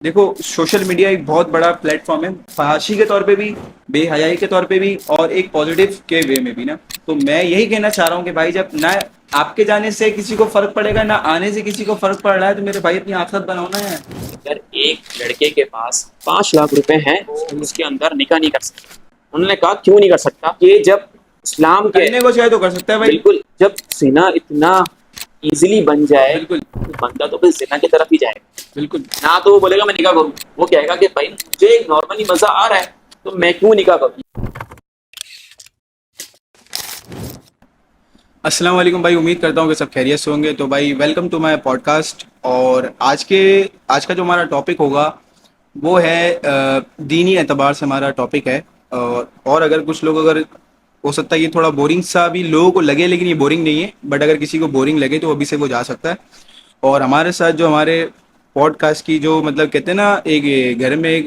دیکھو، social media ایک بہت بڑا پلیٹ فارم ہے، فحاشی کے طور پہ بھی، بے حیائی کے طور پہ بھی، اور ایک پازیٹیو کے وے میں بھی نا. تو میں یہی کہنا چاہ رہا ہوں کہ بھائی جب نہ آپ کے جانے سے کسی کو فرق پڑے گا، نہ آنے سے کسی کو فرق پڑ رہا ہے، تو میرے بھائی اپنی آخرت بناؤ نا ہے. اگر ایک لڑکے کے پاس 5 لاکھ روپے ہیں وہ اس کے اندر نکاح نہیں کر سکتا. انہوں نے کہا کیوں نہیں کر سکتا کہ جب اسلام کے کرنے کو چاہے تو کر سکتا ہے بھائی. بالکل جب زنا اتنا ایزیلی بن جائے بالکل تو بندہ تو پھر زنا کی طرف ہی جائے گا. بالکل. نہ تو وہ بولے گا میں نکاح کروں، وہ کہے گا کہ بھائی مجھے نارملی مزہ آ رہا ہے تو میں کیوں نکاح کروں. السلام علیکم بھائی، امید کرتا ہوں کہ سب خیریت سے ہوں گے. تو بھائی welcome to my podcast. اور آج کا جو ہمارا ٹاپک ہوگا وہ ہے دینی اعتبار سے ہمارا ٹاپک ہے. اور اگر کچھ لوگ، اگر ہو سکتا ہے یہ تھوڑا بورنگ سا بھی لوگوں کو لگے، لیکن یہ بورنگ نہیں ہے. بٹ اگر کسی کو بورنگ لگے تو ابھی سے وہ جا سکتا ہے. اور ہمارے ساتھ جو ہمارے پوڈ کاسٹ کی جو مطلب کہتے ہیں نا، ایک گھر میں ایک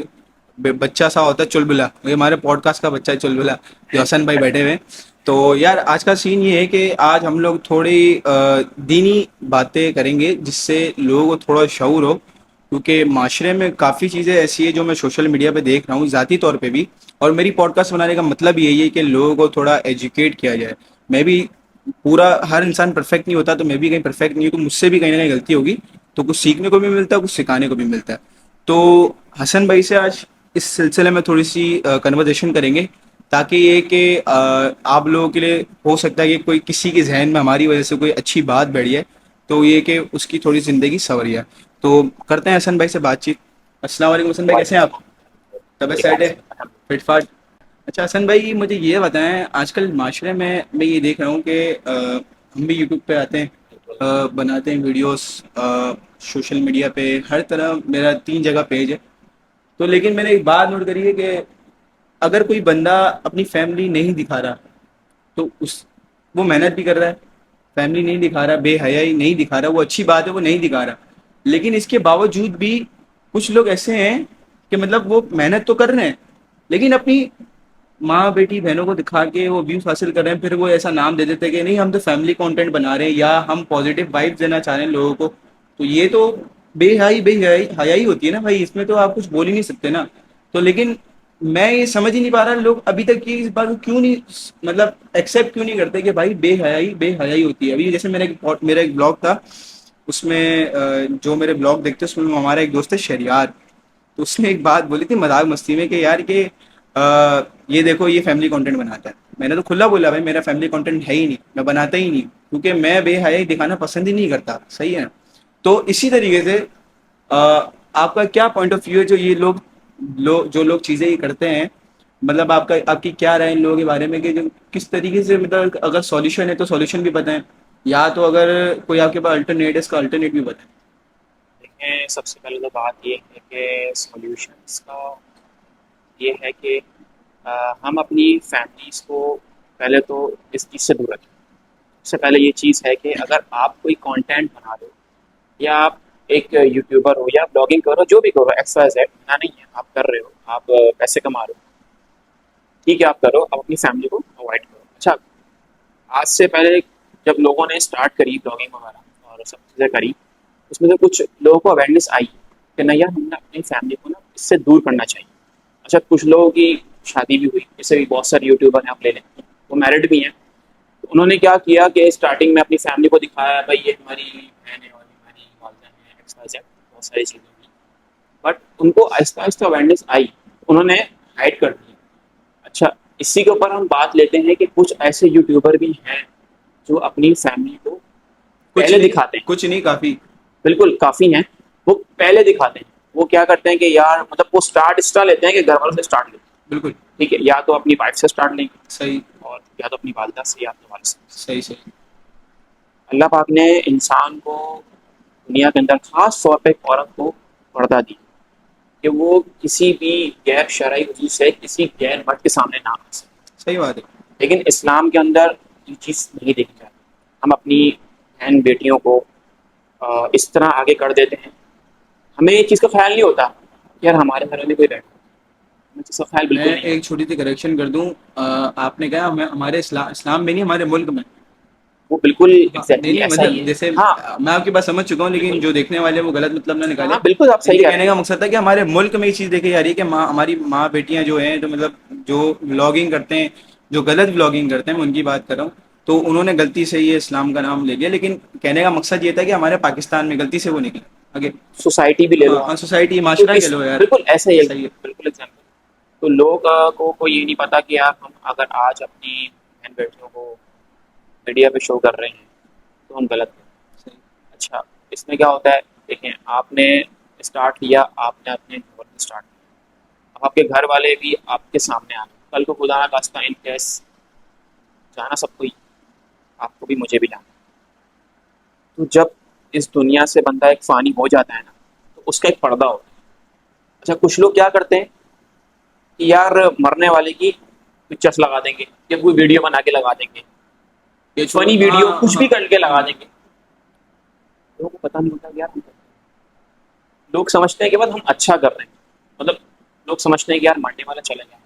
بچہ سا ہوتا ہے چلبلا، یہ ہمارے پوڈ کاسٹ کا بچہ ہے چلبلا، جو حسن بھائی بیٹھے ہوئے ہیں. تو یار آج کا سین یہ ہے کہ آج ہم لوگ تھوڑی دینی باتیں کریں گے جس سے لوگوں کو تھوڑا شعور ہو. کیونکہ معاشرے میں کافی چیزیں ایسی ہیں جو میں سوشل میڈیا پہ دیکھ رہا ہوں ذاتی طور پہ بھی. اور میری پوڈ کاسٹ بنانے کا مطلب یہی ہے کہ لوگوں کو تھوڑا ایجوکیٹ کیا جائے. میں بھی پورا، ہر انسان پرفیکٹ نہیں ہوتا، تو میں بھی کہیں پرفیکٹ نہیں ہوں، تو مجھ سے بھی کہیں نہ کہیں غلطی ہوگی. تو کچھ سیکھنے کو بھی ملتا ہے، کچھ سکھانے کو بھی ملتا ہے. تو حسن بھائی سے آج اس سلسلے میں تھوڑی سی کنورزیشن کریں گے، تاکہ یہ کہ آپ لوگوں کے لیے ہو سکتا ہے کہ کوئی کسی کے ذہن میں ہماری وجہ سے کوئی اچھی بات بیٹھ جائے، تو یہ کہ اس کی تھوڑی زندگی سنور جائے. تو کرتے ہیں حسن بھائی سے بات چیت. السلام علیکم حسن بھائی، کیسے ہیں آپ؟ طبیعت سیٹ ہے؟ فٹ فاٹ؟ اچھا حسن بھائی، مجھے یہ بتائیں، آج کل معاشرے میں یہ دیکھ رہا ہوں کہ ہم بھی یوٹیوب پہ آتے ہیں، بناتے ہیں ویڈیوز، سوشل میڈیا پہ ہر طرح میرا 3 جگہ پیج ہے. تو لیکن میں نے ایک بات نوٹ کری ہے کہ اگر کوئی بندہ اپنی فیملی نہیں دکھا رہا تو وہ محنت بھی کر رہا ہے، فیملی نہیں دکھا رہا، بے حیائی نہیں دکھا رہا، وہ اچھی بات ہے، وہ نہیں دکھا رہا. لیکن اس کے باوجود بھی کچھ لوگ ایسے ہیں کہ مطلب وہ محنت تو کر رہے ہیں، لیکن اپنی ماں بیٹی بہنوں کو دکھا کے وہ ویوز حاصل کر رہے ہیں. پھر وہ ایسا نام دے دیتے ہیں کہ نہیں ہم تو فیملی کنٹینٹ بنا رہے ہیں، یا ہم پازیٹیو وائب دینا چاہ رہے ہیں لوگوں کو. تو یہ تو بے حیائی ہوتی ہے نا بھائی، اس میں تو آپ کچھ بول ہی نہیں سکتے نا. تو لیکن میں یہ سمجھ ہی نہیں پا رہا لوگ ابھی تک کی اس بات کو کیوں نہیں مطلب ایکسیپٹ کیوں نہیں کرتے کہ بھائی بے حیائی ہوتی ہے. ابھی جیسے میرا ایک بلاگ تھا، اس میں جو میرے بلاگ دیکھتے اس میں ہمارا ایک دوست ہے شہریار. تو اس نے ایک بات بولی تھی مذاق مستی میں کہ یار کہ یہ دیکھو یہ فیملی کنٹینٹ بناتا ہے. میں نے تو کھلا بولا بھائی میرا فیملی کنٹینٹ ہے ہی نہیں، میں بناتا ہی نہیں، کیونکہ میں بے حیائی دکھانا پسند ہی نہیں کرتا. صحیح ہے. تو اسی طریقے سے آپ کا کیا پوائنٹ آف ویو ہے جو یہ جو لوگ چیزیں یہ کرتے ہیں، مطلب آپ کی کیا رائے ان لوگوں کے بارے میں کہ جو کس طریقے سے، مطلب اگر سولوشن ہے تو سولوشن بھی بتائیں، یا تو اگر کوئی آپ کے پاس الٹرنیٹ ہے اس کا الٹرنیٹ بھی بتائیں. دیکھیں، سب سے پہلے تو بات یہ ہے کہ سولوشنس کا یہ ہے کہ ہم اپنی فیملیز کو پہلے تو اس چیز سے دور رکھیں. سب سے پہلے یہ چیز ہے کہ اگر آپ کوئی کانٹینٹ بنا رہے ہو، یا آپ ایک یوٹیوبر ہو یا بلاگنگ کرو، جو بھی کرو، ایکس وائی زیڈ نہ نہیں ہے، آپ کر رہے ہو، آپ پیسے کما رہے ہو، ٹھیک ہے، آپ کرو، آپ اپنی فیملی کو اوائڈ کرو. اچھا، آج سے پہلے جب لوگوں نے اسٹارٹ کری بلاگنگ وغیرہ اور سب چیزیں کری، اس میں سے کچھ لوگوں کو اویئرنیس آئی کہ نہیں یار، ہم نے اپنی فیملی کو نا اس سے دور کرنا چاہیے. اچھا، کچھ لوگوں کی شادی بھی ہوئی، جیسے بھی بہت سارے یوٹیوبر ہیں آپ لے لیں، وہ میرڈ بھی ہیں. انہوں نے کیا کیا کہ اسٹارٹنگ میں اپنی فیملی کو دکھایا، بھائی یہ ہماری بہن ہے اور ہماری والدہ ہیں، ایکس وائی زیڈ، بہت ساری چیزیں ہوئی. بٹ ان کو آہستہ آہستہ اویئرنیس آئی، انہوں نے ہائڈ کر دی. اچھا، اسی کے اوپر ہم بات لیتے ہیں کہ کچھ ایسے یوٹیوبر بھی ہیں جو اپنی فیملی کو کچھ پہلے نہیں، دکھاتے ہیں. کچھ نہیں، کافی. بالکل کافی ہیں. وہ پہلے دکھاتے ہیں. وہ کیا کرتے ہیں کہ یار مطلب وہ اسٹارٹ لیتے ہیں کہ گھر والوں سے اسٹارٹ لیتے ہیں. بالکل ٹھیک ہے، یا تو اپنی وائف سے اسٹارٹ لیں گے، صحیح. اور یا تو اپنی والدہ سے، یا اپنے والد سے. صحیح صحیح. اللہ پاک نے انسان کو دنیا کے اندر خاص طور پہ ایک عورت کو پردہ دی کہ وہ کسی بھی غیر شرعی وجود سے کسی غیر مرد کے سامنے نہ آ سکے. صحیح بات ہے. لیکن اسلام کے اندر یہ چیز نہیں دیکھی جاتی. ہم اپنی بہن بیٹیوں کو اس طرح آگے کر دیتے ہیں. ہمیں یہ چیز کا خیال نہیں ہوتا کہ یار ہمارے گھر میں کوئی بیٹھا، ہمیں اس کا خیال میں بالکل نہیں ایک ہوتا. چھوٹی سی کریکشن کر دوں. آپ نے کہا ہمارے اسلام میں نہیں، ہمارے ملک میں. وہ بالکل ہاں نہیں ایگزیکٹلی نہیں ایسا ہی مطلب ہے. جیسے ہاں میں آپ کی بات سمجھ چکا ہوں، لیکن بالکل. جو دیکھنے والے وہ غلط مطلب نہ ہاں نکالے. ہاں بالکل آپ ان صحیح کے کہہ رہے کہنے ہیں. کا مقصد تھا کہ ہمارے ملک میں یہ چیز دیکھی جا رہی ہے کہ ہماری ماں بیٹیاں جو ہیں، جو مطلب جو بلاگنگ کرتے ہیں، جو غلط بلاگنگ کرتے ہیں، میں ان کی بات کر رہا ہوں. تو انہوں نے غلطی سے یہ اسلام کا نام لے لیا، لیکن کہنے کا مقصد یہ تھا کہ ہمارے پاکستان میں غلطی سے وہ نکلا آگے. سوسائٹی بھی لے لو ہاں آپ. سوسائٹی تو معاشرہ کہہ لو یار. بالکل ایسا ہی ہے. صحیح ہے. بالکل ایگزامپل. تو لوگ کو یہ نہیں پتا کہ یار ہم اگر آج اپنی بہن بیٹیوں کو میڈیا پہ شو کر رہے ہیں تو ہم غلط ہیں. صحیح. اچھا اس میں کیا ہوتا ہے؟ دیکھیں آپ نے اسٹارٹ کیا، آپ نے اپنے گھر میں اسٹارٹ کیا، اب آپ کے گھر والے بھی آپ کے سامنے آ گئے. کل کو خدا نہ خواستہ ان کیس جانا سب کو ہی، آپ کو بھی مجھے بھی جانا. تو جب اس دنیا سے بندہ ایک فانی ہو جاتا ہے نا، تو اس کا ایک پردہ ہوتا ہے. اچھا کچھ لوگ کیا کرتے ہیں کہ یار مرنے والے کی پکچرس لگا دیں گے یا کوئی ویڈیو بنا کے لگا دیں گے، یہ کوئی فنی ہاں ویڈیو کچھ ہاں بھی کر کے لگا ہاں دیں گے. لوگوں کو پتہ نہیں ہوتا کہ یار ہم کرتے ہیں. لوگ سمجھتے ہیں کہ بس ہم اچھا کر رہے ہیں. مطلب لوگ سمجھتے ہیں کہ یار مرنے والا چلا گیا،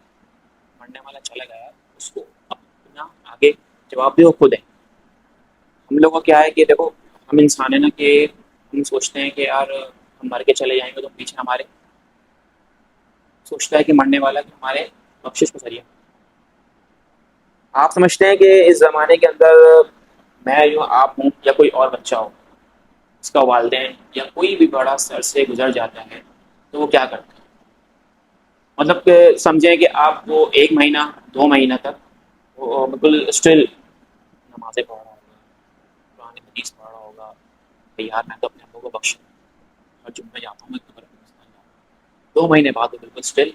مرنے والا چلا گیا، اس کو اپنا آگے جواب دے خود ہے. ہم لوگوں کو کیا ہے کہ دیکھو ہم انسان ہے نا کہ ہم سوچتے ہیں کہ یار ہم مر کے چلے جائیں گے تو پیچھے ہمارے سوچتا ہے کہ مرنے والا کہ ہمارے بخشش کو ذریعہ. آپ سمجھتے ہیں کہ اس زمانے کے اندر میں یوں آپ ہوں یا کوئی اور بچہ ہو، اس کا والدین یا کوئی بھی بڑا سر سے گزر جاتا ہے تو وہ کیا کرتا ہے؟ مطلب کہ سمجھیں کہ آپ کو ایک مہینہ 2 مہینہ تک وہ بالکل اسٹل نمازیں پڑھ رہا ہوگا، قرآن حدیث پڑھ رہا ہوگا کہ یار میں تو اپنے ابو کو بخش ہر جمعہ جاتا ہوں، میں قبر قبرستان جاتا ہوں. 2 مہینے بعد وہ بالکل اسٹل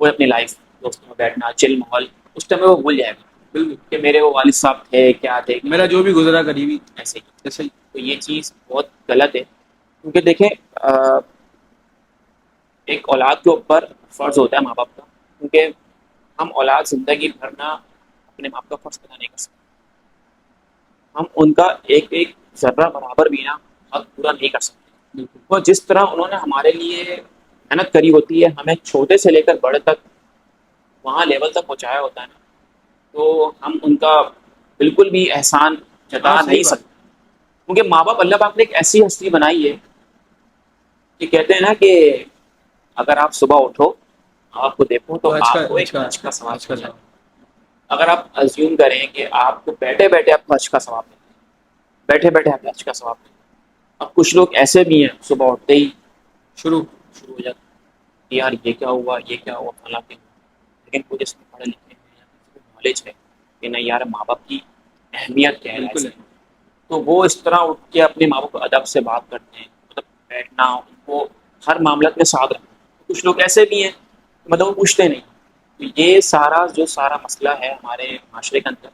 وہ اپنی لائف دوستوں میں بیٹھنا چل ماحول اس ٹائم میں وہ بھول جائے گا بالکل. کہ میرے وہ والد صاحب تھے کیا تھے کیا میرا نہیں. جو بھی گزرا قریبی ایسے ہی. ایسا ہی. تو یہ چیز بہت غلط ہے کیونکہ دیکھیں ایک اولاد کے اوپر فرض ہوتا ہے ماں باپ کا، کیونکہ ہم اولاد زندگی بھر نہ اپنے ماں باپ کا فرض ادا نہیں کر سکتے. ہم ان کا ایک ایک ذرہ برابر بھی نا حق پورا نہیں کر سکتے. بالکل. اور جس طرح انہوں نے ہمارے لیے محنت کری ہوتی ہے، ہمیں چھوٹے سے لے کر بڑے تک وہاں لیول تک پہنچایا ہوتا ہے نا، تو ہم ان کا بالکل بھی احسان ہاں جتا صحیح نہیں بات. سکتے. کیونکہ ماں باپ اللہ پاک نے ایک ایسی ہستی بنائی ہے کہ کہتے ہیں نا کہ اگر آپ صبح اٹھو آپ کو دیکھو تو حج کا آپ کو حج ایک کا حج کا ثواب حج کا مل سوال. جائے. اگر آپ ازیوم کریں کہ آپ کو بیٹھے بیٹھے آپ کو حج کا ثواب ملے، بیٹھے بیٹھے آپ کو حج کا ثواب ملے. اب کچھ لوگ ایسے بھی ہیں صبح اٹھتے ہی شروع. شروع ہو جاتا کہ یار یہ کیا ہوا یہ کیا ہوا فلاں کیا ہوا. لیکن کوئی جس میں پڑھے لکھے ہیں یا کسی کو نالج ہے کہ نہیں یار ماں باپ کی اہمیت کیا ہے بالکل لائف ہے. میں، تو وہ اس طرح اٹھ کے اپنے ماں باپ کو ادب سے بات کرتے ہیں. مطلب بیٹھنا ان کو ہر معاملت میں ساتھ رکھنا. کچھ لوگ ایسے بھی ہیں مطلب وہ پوچھتے نہیں. تو یہ سارا جو سارا مسئلہ ہے ہمارے معاشرے کے اندر،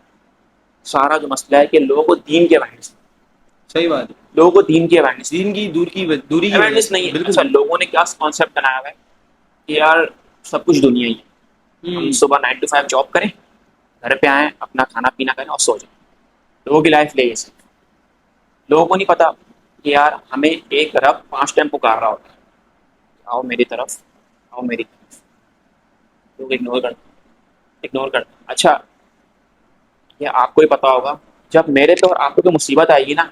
سارا جو مسئلہ ہے کہ لوگوں کو دین کے اویئرنیس، صحیح بات ہے. لوگوں کو دین کی اویئرنیس دین کی دوری کی وجہ اویئرنیس سے نہیں ہے. بالکل اچھا بالکل. لوگوں نے کیا کانسیپٹ بنایا ہوا ہے کہ یار سب کچھ دنیا ہی ہے. ہم صبح 9 to 5 جاب کریں، گھر پہ آئیں اپنا کھانا پینا کریں اور سو جائیں. لوگوں کی لائف لے یہ سب. لوگوں کو نہیں پتا کہ یار ہمیں ایک رب 5 ٹائم پکار رہا ہوتا ہے، آؤ میری طرف، آؤ میری طرف. لوگ اگنور کرتے. اچھا یہ آپ کو ہی پتا ہوگا جب میرے پہ اور آپ کو کوئی مصیبت آئے گی نا،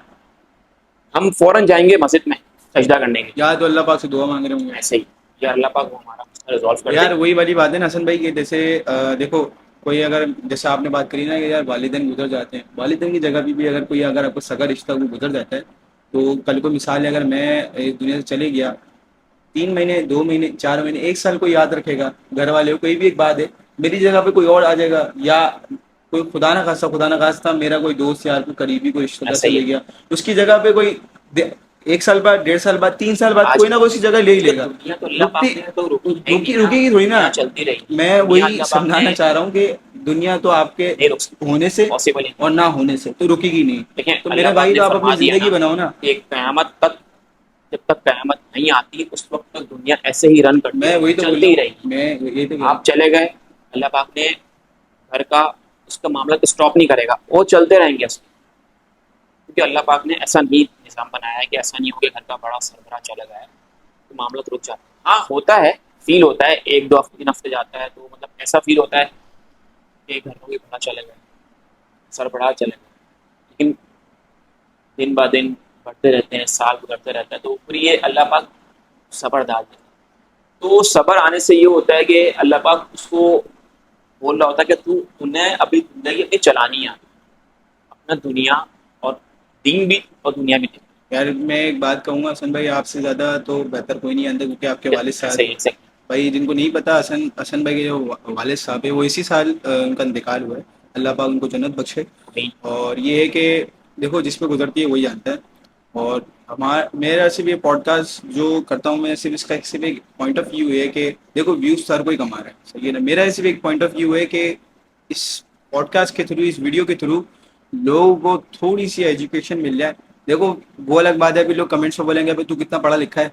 ہم فوراً جائیں گے مسجد میں سجدہ کرنے کے لیے. یا تو اللہ پاک سے دعا مانگ رہے ہوں گے. ایسے ہی یا اللہ پاک وہ ہمارا مسئلہ ریزالو کر دے. یار وہی والی بات ہے نا حسن بھائی کہ جیسے دیکھو کوئی اگر جیسے آپ نے بات کری نا کہ یار والدین گزر جاتے ہیں، والدین کی جگہ بھی اگر کوئی اگر آپ کو سگا رشتہ وہ گزر جاتا ہے، تو کل کو مثال ہے اگر میں اس دنیا سے چلے گیا 3 مہینے 2 مہینے 4 مہینے 1 سال کو یاد رکھے گا گھر والے کو. کوئی بھی ایک بات ہے میری جگہ پہ کوئی اور آ جائے گا، یا کوئی خدا نہ خواستہ میرا کوئی دوست یار کوئی قریبی کوئی رشتہ دار ایسا ہی چلے ہے. گیا، اس کی جگہ پہ کوئی 1 سال بعد 1.5 سال بعد 3 سال بعد آج کوئی نہ کوئی سی جگہ لے ہی کیونکہ لے گا. دنیا تو اللہ رکتی پاک نے تو رکی ہے ہی نہیں نا، رکے گی تھوڑی نا. دنیا چلتی رہے گی. میں دنیا وہی اللہ پاک نے سمجھانا چاہ رہا ہوں کہ دنیا تو آپ کے نہیں رک سکتی، ہونے سے پاسبل ہی نہیں. اور نہ ہونے سے تو رکے گی نہیں. دیکھیں تو اللہ میرے پاک بھائی نے تو آپ اپنی فرما دیا زندگی نا بناؤ نا. کہ قیامت تک، جب تک قیامت نہیں آتی اس وقت تک دنیا ایسے ہی رن کرتی میں رہے گی، وہی تو بول رہا چلتی ہی ہوں. رہے گی. میں یہی تو کہہ رہا ہوں. آپ چلے گئے اللہ پاک نے گھر کا اس کا معاملہ اسٹاپ نہیں کرے گا، وہ چلتے رہیں گے. کیونکہ اللہ پاک نے ایسا نہیں نظام بنایا ہے کہ ایسا نہیں ہو کہ گھر کا بڑا سربراہ چلا گیا ہے تو معاملہ رک جاتا ہے. ہاں ہوتا ہے، فیل ہوتا ہے 1 2 ہفتے 3 ہفتے جاتا ہے تو مطلب ایسا فیل ہوتا ہے کہ گھر میں کوئی بڑا چلے گا، سربراہ چلے گا. لیکن دن با دن بڑھتے رہتے ہیں، سال گزرتے رہتا ہے، تو پھر یہ اللہ پاک صبر ڈال دیتا ہے۔ تو صبر آنے سے یہ ہوتا ہے کہ اللہ پاک اس کو بول رہا ہوتا ہے کہ تو نے ابھی زندگی اپنی چلانی ہے، اپنا دنیا اور دین بھی اور دنیا بھی دیکھنا یار میں ایک بات کہوں گا حسن بھائی، آپ سے زیادہ تو بہتر کوئی نہیں جانتا، کیونکہ آپ کے والد ہے۔ صاحب صحیح صحیح بھائی، جن کو نہیں پتا، حسن بھائی کے جو والد صاحب ہے وہ اسی سال ان کا انتقال ہوا ہے، اللہ پاک ان کو جنت بخشے۔ امین۔ اور یہ ہے کہ دیکھو جس پہ گزرتی ہے وہی جانتا ہے۔ اور میرا صرف یہ پوڈ کاسٹ جو کرتا ہوں میں، صرف اس کا صرف ایک پوائنٹ آف ویو ہے کہ دیکھو ویوز ہر کوئی کما رہا ہے، صحیح ہے نا؟ میرا صرف ایک پوائنٹ آف ویو ہے کہ اس پوڈ کاسٹ کے تھرو، اس ویڈیو کے تھرو لوگوں کو تھوڑی سی ایجوکیشن مل جائے۔ دیکھو وہ الگ بات ہے، ابھی لوگ کمنٹس میں بولیں گے بھائی تو کتنا پڑھا لکھا ہے،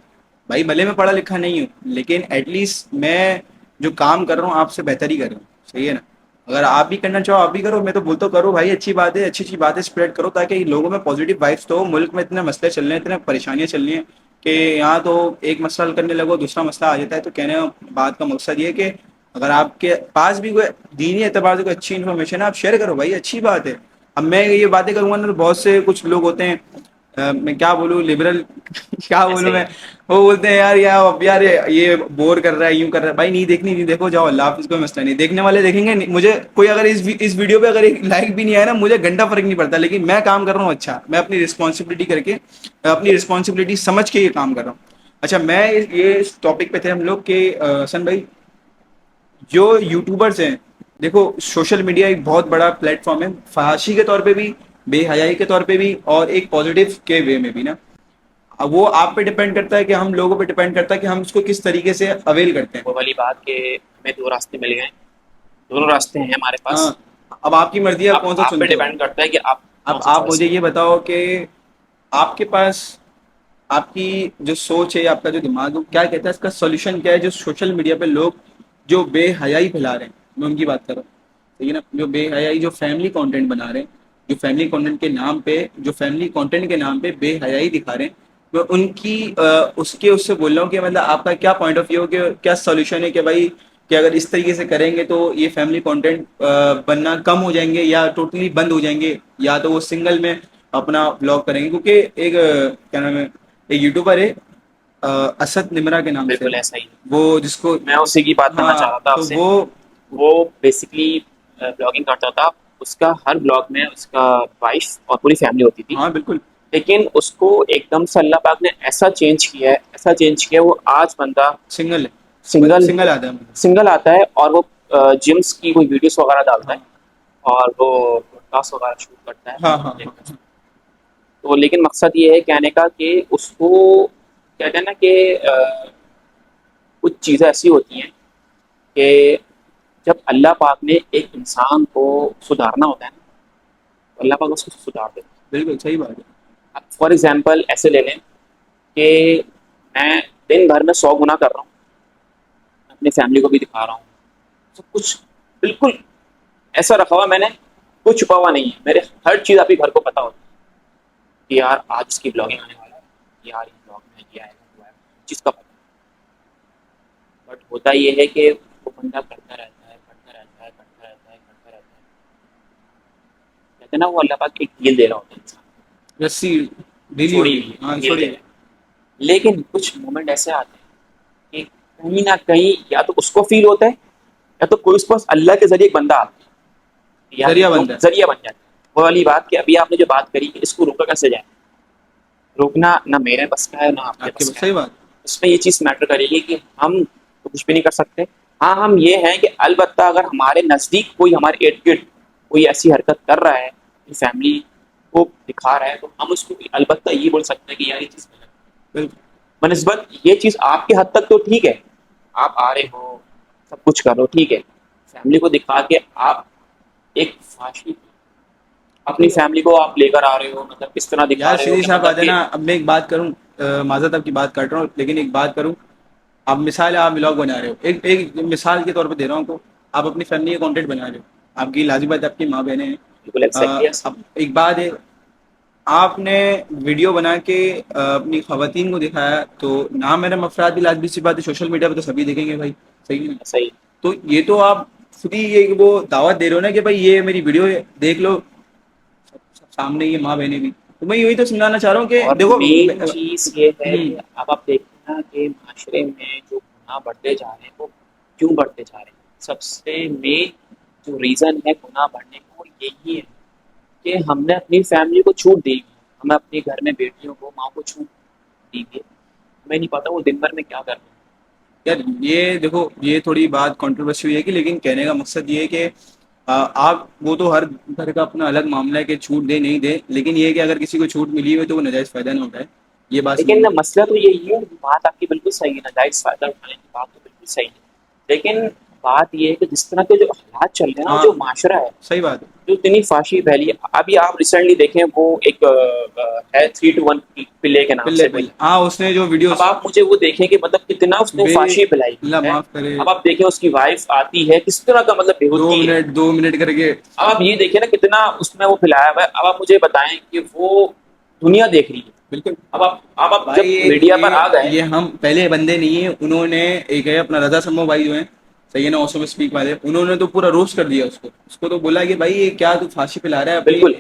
بھائی بھلے میں پڑھا لکھا نہیں ہوں لیکن ایٹ لیسٹ میں جو کام کر رہا ہوں آپ سے بہتر ہی کر رہا ہوں، صحیح ہے نا؟ اگر آپ بھی کرنا چاہو آپ بھی کرو، میں تو بولتا ہوں کرو بھائی، اچھی بات ہے، اچھی اچھی باتیں اسپریڈ کرو تاکہ لوگوں میں پازیٹیو وائبس تو ہو۔ ملک میں اتنے مسئلے چل رہے ہیں، اتنے پریشانیاں چل رہی ہیں کہ یہاں تو ایک مسئلہ حل کرنے لگو دوسرا مسئلہ آ جاتا ہے۔ تو کہنے بات کا مقصد یہ ہے کہ اگر آپ کے پاس بھی کوئی دینی اعتبار سے کوئی اچھی انفارمیشن ہے آپ شیئر کرو بھائی، اچھی بات ہے۔ اب میں یہ باتیں کروں گا نا تو بہت سے کچھ لوگ ہوتے ہیں میں کیا بولوں لبرل کیا بولوں ایسے ہی میں، وہ بولتے ہیں یار اب یار یہ بور کر رہا ہے، یوں کر رہا ہے۔ بھائی نہیں دیکھنی نہیں دیکھو، جاؤ، اللہ حافظ، کوئی مسئلہ نہیں، دیکھنے والے دیکھیں گے، مجھے کوئی اگر اس ویڈیو پہ اگر ایک لائک بھی نہیں آیا نا مجھے گھنٹہ فرق نہیں پڑتا، لیکن میں کام کر رہا ہوں اچھا، میں اپنی رسپانسبلٹی کر کے، اپنی رسپانسبلٹی سمجھ کے یہ کام کر رہا ہوں۔ اچھا میں یہ اس ٹاپک پہ تھے ہم لوگ کہ حسن بھائی جو یوٹیوبرز ہیں، دیکھو سوشل میڈیا ایک بہت بڑا پلیٹ فارم ہے، فحاشی کے طور پہ بھی، بے حیائی کے طور پہ بھی، اور ایک پازیٹیو کے وے میں بھی نا۔ اب وہ آپ پہ ڈیپینڈ کرتا ہے کہ ہم لوگوں پہ ڈیپینڈ کرتا ہے کہ ہم اس کو کس طریقے سے اویل کرتے ہیں۔ وہ والی بات کہ ہمیں دو راستے مل گئے، دونوں راستے ہیں ہمارے پاس، ہاں، اب آپ کی مرضی ہے آپ اب کون سا آپ پہ چنتے ہو۔ ڈیپینڈ کرتا ہے کہ آپ اب کون سا آپ چوائس مجھے کریں۔ یہ بتاؤ کہ آپ کے پاس آپ کی جو سوچ ہے، آپ کا جو دماغ ہے کیا کہتا ہے، اس کا سولوشن کیا ہے؟ جو سوشل میڈیا پہ لوگ جو بے حیائی پھیلا رہے ہیں، میں ان کی بات کر رہا ہوں، ٹھیک ہے نا؟ جو بے حیائی، جو فیملی کنٹینٹ بنا رہے ہیں، جو فیملی کنٹینٹ کے نام پہ، جو فیملی کنٹینٹ کے نام پہ بے حیائی دکھا رہے ہیں، میں ان کی اس سے بول رہا ہوں کہ مطلب آپ کا کیا پوائنٹ آف ویو، کہ کیا سولوشن ہے کہ بھائی کہ اگر اس طریقے سے کریں گے تو یہ فیملی کنٹینٹ بننا کم ہو جائیں گے یا ٹوٹلی بند ہو جائیں گے، یا تو وہ سنگل میں اپنا بلاگ کریں گے؟ کیونکہ ایک کیا نام ہے، ایک یوٹیوبر ہے اسد نمرا کے نام سے، بالکل ایسا ہی، وہ جس کو، میں اسی کی بات کرنا ہاں چاہ رہا تھا آپ تو سے۔ وہ، وہ بیسکلی بلاگنگ کرتا تھا، اس کا ہر بلاگ میں اس کا وائف اور پوری فیملی ہوتی تھی، ہاں بالکل لیکن اس کو ایک دم سے اللہ پاک نے ایسا چینج کیا ہے، ایسا چینج کیا ہے، وہ آج بندہ سنگل ہے، سنگل سنگل آتا ہے مطلب۔ سنگل آتا ہے، اور وہ جمس کی کوئی ویڈیوز وغیرہ ڈالتا ہاں ہے، اور وہ پوڈ کاسٹ وغیرہ شوٹ کرتا ہے، ہاں لوگوں کو ہاں ہاں دیکھتے ہیں۔ تو لیکن مقصد یہ ہے کہنے کا کہ اس کو کہتے ہیں نا کہ کچھ چیزیں ایسی ہوتی ہیں کہ جب اللہ پاک نے ایک انسان کو سدھارنا ہوتا ہے نا، تو اللہ پاک اس کو سدھار دیتا بالکل صحیح بات ہے۔ ہے۔ فار ایگزامپل ایسے لے لیں کہ میں دن بھر میں 100 گنا کر رہا ہوں، اپنی فیملی کو بھی دکھا رہا ہوں، سب کچھ بالکل ایسا رکھا ہوا میں نے، کوئی چھپا ہوا نہیں ہے، میرے ہر چیز آپ کے گھر کو پتا ہوتی ہے کہ یار آج اس کی بلاگنگ آنے والا ہے، یار یہ بلاگ میں یہ آئے گا وہ آئے گا، چیز کا پتا۔ بٹ ہوتا یہ ہے کہ وہ بندہ کرتا رہتا ہے، کرتا رہتا ہے، کرتا رہتا ہے، کرتا رہتا ہے، کہتے ہیں نا وہ اللہ پاک ایک ڈیل دے رہا ہوتا ہے انسان رسی کو، ڈھیلی چھوڑی ہوگی، ہوئی ہاں ہے، ڈیل دے چھوڑی۔ رہا ہے۔ لیکن کچھ مومنٹ ایسے آتے ہیں کہ کہیں نہ کہیں یا تو اس کو فیل ہوتا ہے، یا تو کوئی اس کو اللہ کے ذریعے ایک بندہ آتا ہے، یار ذریعہ تم بنتا ہے، ذریعہ بن جاتا ہے۔ وہ والی بات کہ ابھی آپ نے جو بات کری کہ اس کو روکا کیسے جائے، روکنا نہ میرے بس کا ہے نہ آپ کے آپ کے بس پاس کا ہے۔ صحیح بات۔ اس میں یہ چیز میٹر کرے گی کہ ہم تو کچھ بھی نہیں کر سکتے، ہاں ہم یہ ہیں کہ البتہ اگر ہمارے نزدیک کوئی ہمارے ارد گرد کوئی ایسی حرکت کر رہا ہے، فیملی کو دکھا رہا ہے، تو ہم اس کو البتہ یہ بول سکتے ہیں کہ یار یہ چیز غلط ہے۔ بالکل بنسبت یہ چیز آپ کے حد تک تو ٹھیک ہے، آپ آ رہے ہو سب کچھ کرو ٹھیک ہے، فیملی کو دکھا کے آپ ایک فاشی اپنی فیملی کو آپ لے کر آ رہے ہو، مطلب اس طرح یار دکھا رہے ہو سیدھی کہ سی بات مطلب ہے کہ نا، اب میں ایک بات کروں، معذرت آپ کی بات کر رہا ہوں لیکن ایک بات کروں، آپ مثال ہے، آپ بلاگ بنا رہے ہو، ایک مثال کے طور پہ دے رہا ہوں کو، آپ اپنی فیملی کا کانٹینٹ بنا رہے ہو، آپ کی لازم بات ہے، آپ کی ماں بہنیں ہیں، بالکل ایگزیکٹلی ایسا اب ایک بات ہے، آپ نے ویڈیو بنا کے اپنی خواتین کو دکھایا تو نام میرا افراد بھی لازمی سی بات ہے، سوشل میڈیا پہ تو سبھی دیکھیں گے بھائی، صحیح ہے؟ صحیح تو یہ تو آپ خود ہی یہ وہ دعوت دے رہے ہو نا کہ بھائی یہ میری ویڈیو دیکھ لو، سامنے یہ ماں بہنیں بھی، تو میں یہی تو سمجھانا چاہ رہا ہوں کہ اور دیکھو مین چیز یہ ہے ہوں کہ اب آپ دیکھیں نا کہ معاشرے میں جو گناہ بڑھتے جا رہے ہیں وہ کیوں بڑھتے جا رہے ہیں؟ سب سے مین جو ریزن ہے گناہ بڑھنے کا وہ یہی ہے کہ ہم نے اپنی فیملی کو چھوٹ دی، ہمیں اپنے گھر میں بیٹیوں کو ماں کو چھوٹ دی ہے، ہمیں نہیں پتا وہ دن بھر میں کیا کرتے ہیں۔ یار یہ دیکھو یہ تھوڑی بات کنٹروورسی ہوئی ہے کہ لیکن کہنے کا مقصد یہ ہے کہ آپ وہ تو ہر گھر کا اپنا الگ معاملہ ہے کہ چھوٹ دے نہیں دے، لیکن یہ ہے کہ اگر کسی کو چھوٹ ملی ہوئی تو وہ ناجائز فائدہ نہ اٹھائے، یہ بات لیکن سمجھنا۔ مسئلہ تو یہی ہے، بات آپ کی بالکل صحیح ہے، ناجائز فائدہ اٹھانے کی بات تو بالکل صحیح ہے، لیکن بات یہ ہے کہ جس طرح کے جو حالات چل رہے ہیں نا، ہاں جو معاشرہ ہے، صحیح بات ہے، جو اتنی فاشی پھیلی ہے، ابھی آپ ریسنٹلی دیکھیں وہ ایک ہے 3-1 پلے کے نام پلے سے کوئی، پلے ہاں اس نے جو اب ویڈیوز آپ مجھے وہ دیکھیں کہ مطلب کتنا اس نے بے فاشی پھیلائی اللہ ہے، معاف کرے، اب آپ دیکھیں اس کی وائف آتی ہے کس طرح کا مطلب دو بےہودگی ہے، منٹ 2 منٹ کر کے، اب آپ یہ دیکھیں نا کتنا اس میں وہ پھیلایا ہوا ہے، اب آپ مجھے بتائیں کہ وہ دنیا دیکھ رہی ہے، بالکل اب جب بھائی میڈیا پر آ گئے، یہ ہم پہلے بندے نہیں ہیں، انہوں نے ایک ہے اپنا رضا سمو بھائی جو ہیں سید اوسم اسپیک والے، انہوں نے تو پورا روسٹ کر دیا اس کو تو بولا کہ بھائی یہ کیا تو پھانسی پلا رہا ہے اپنی بالکل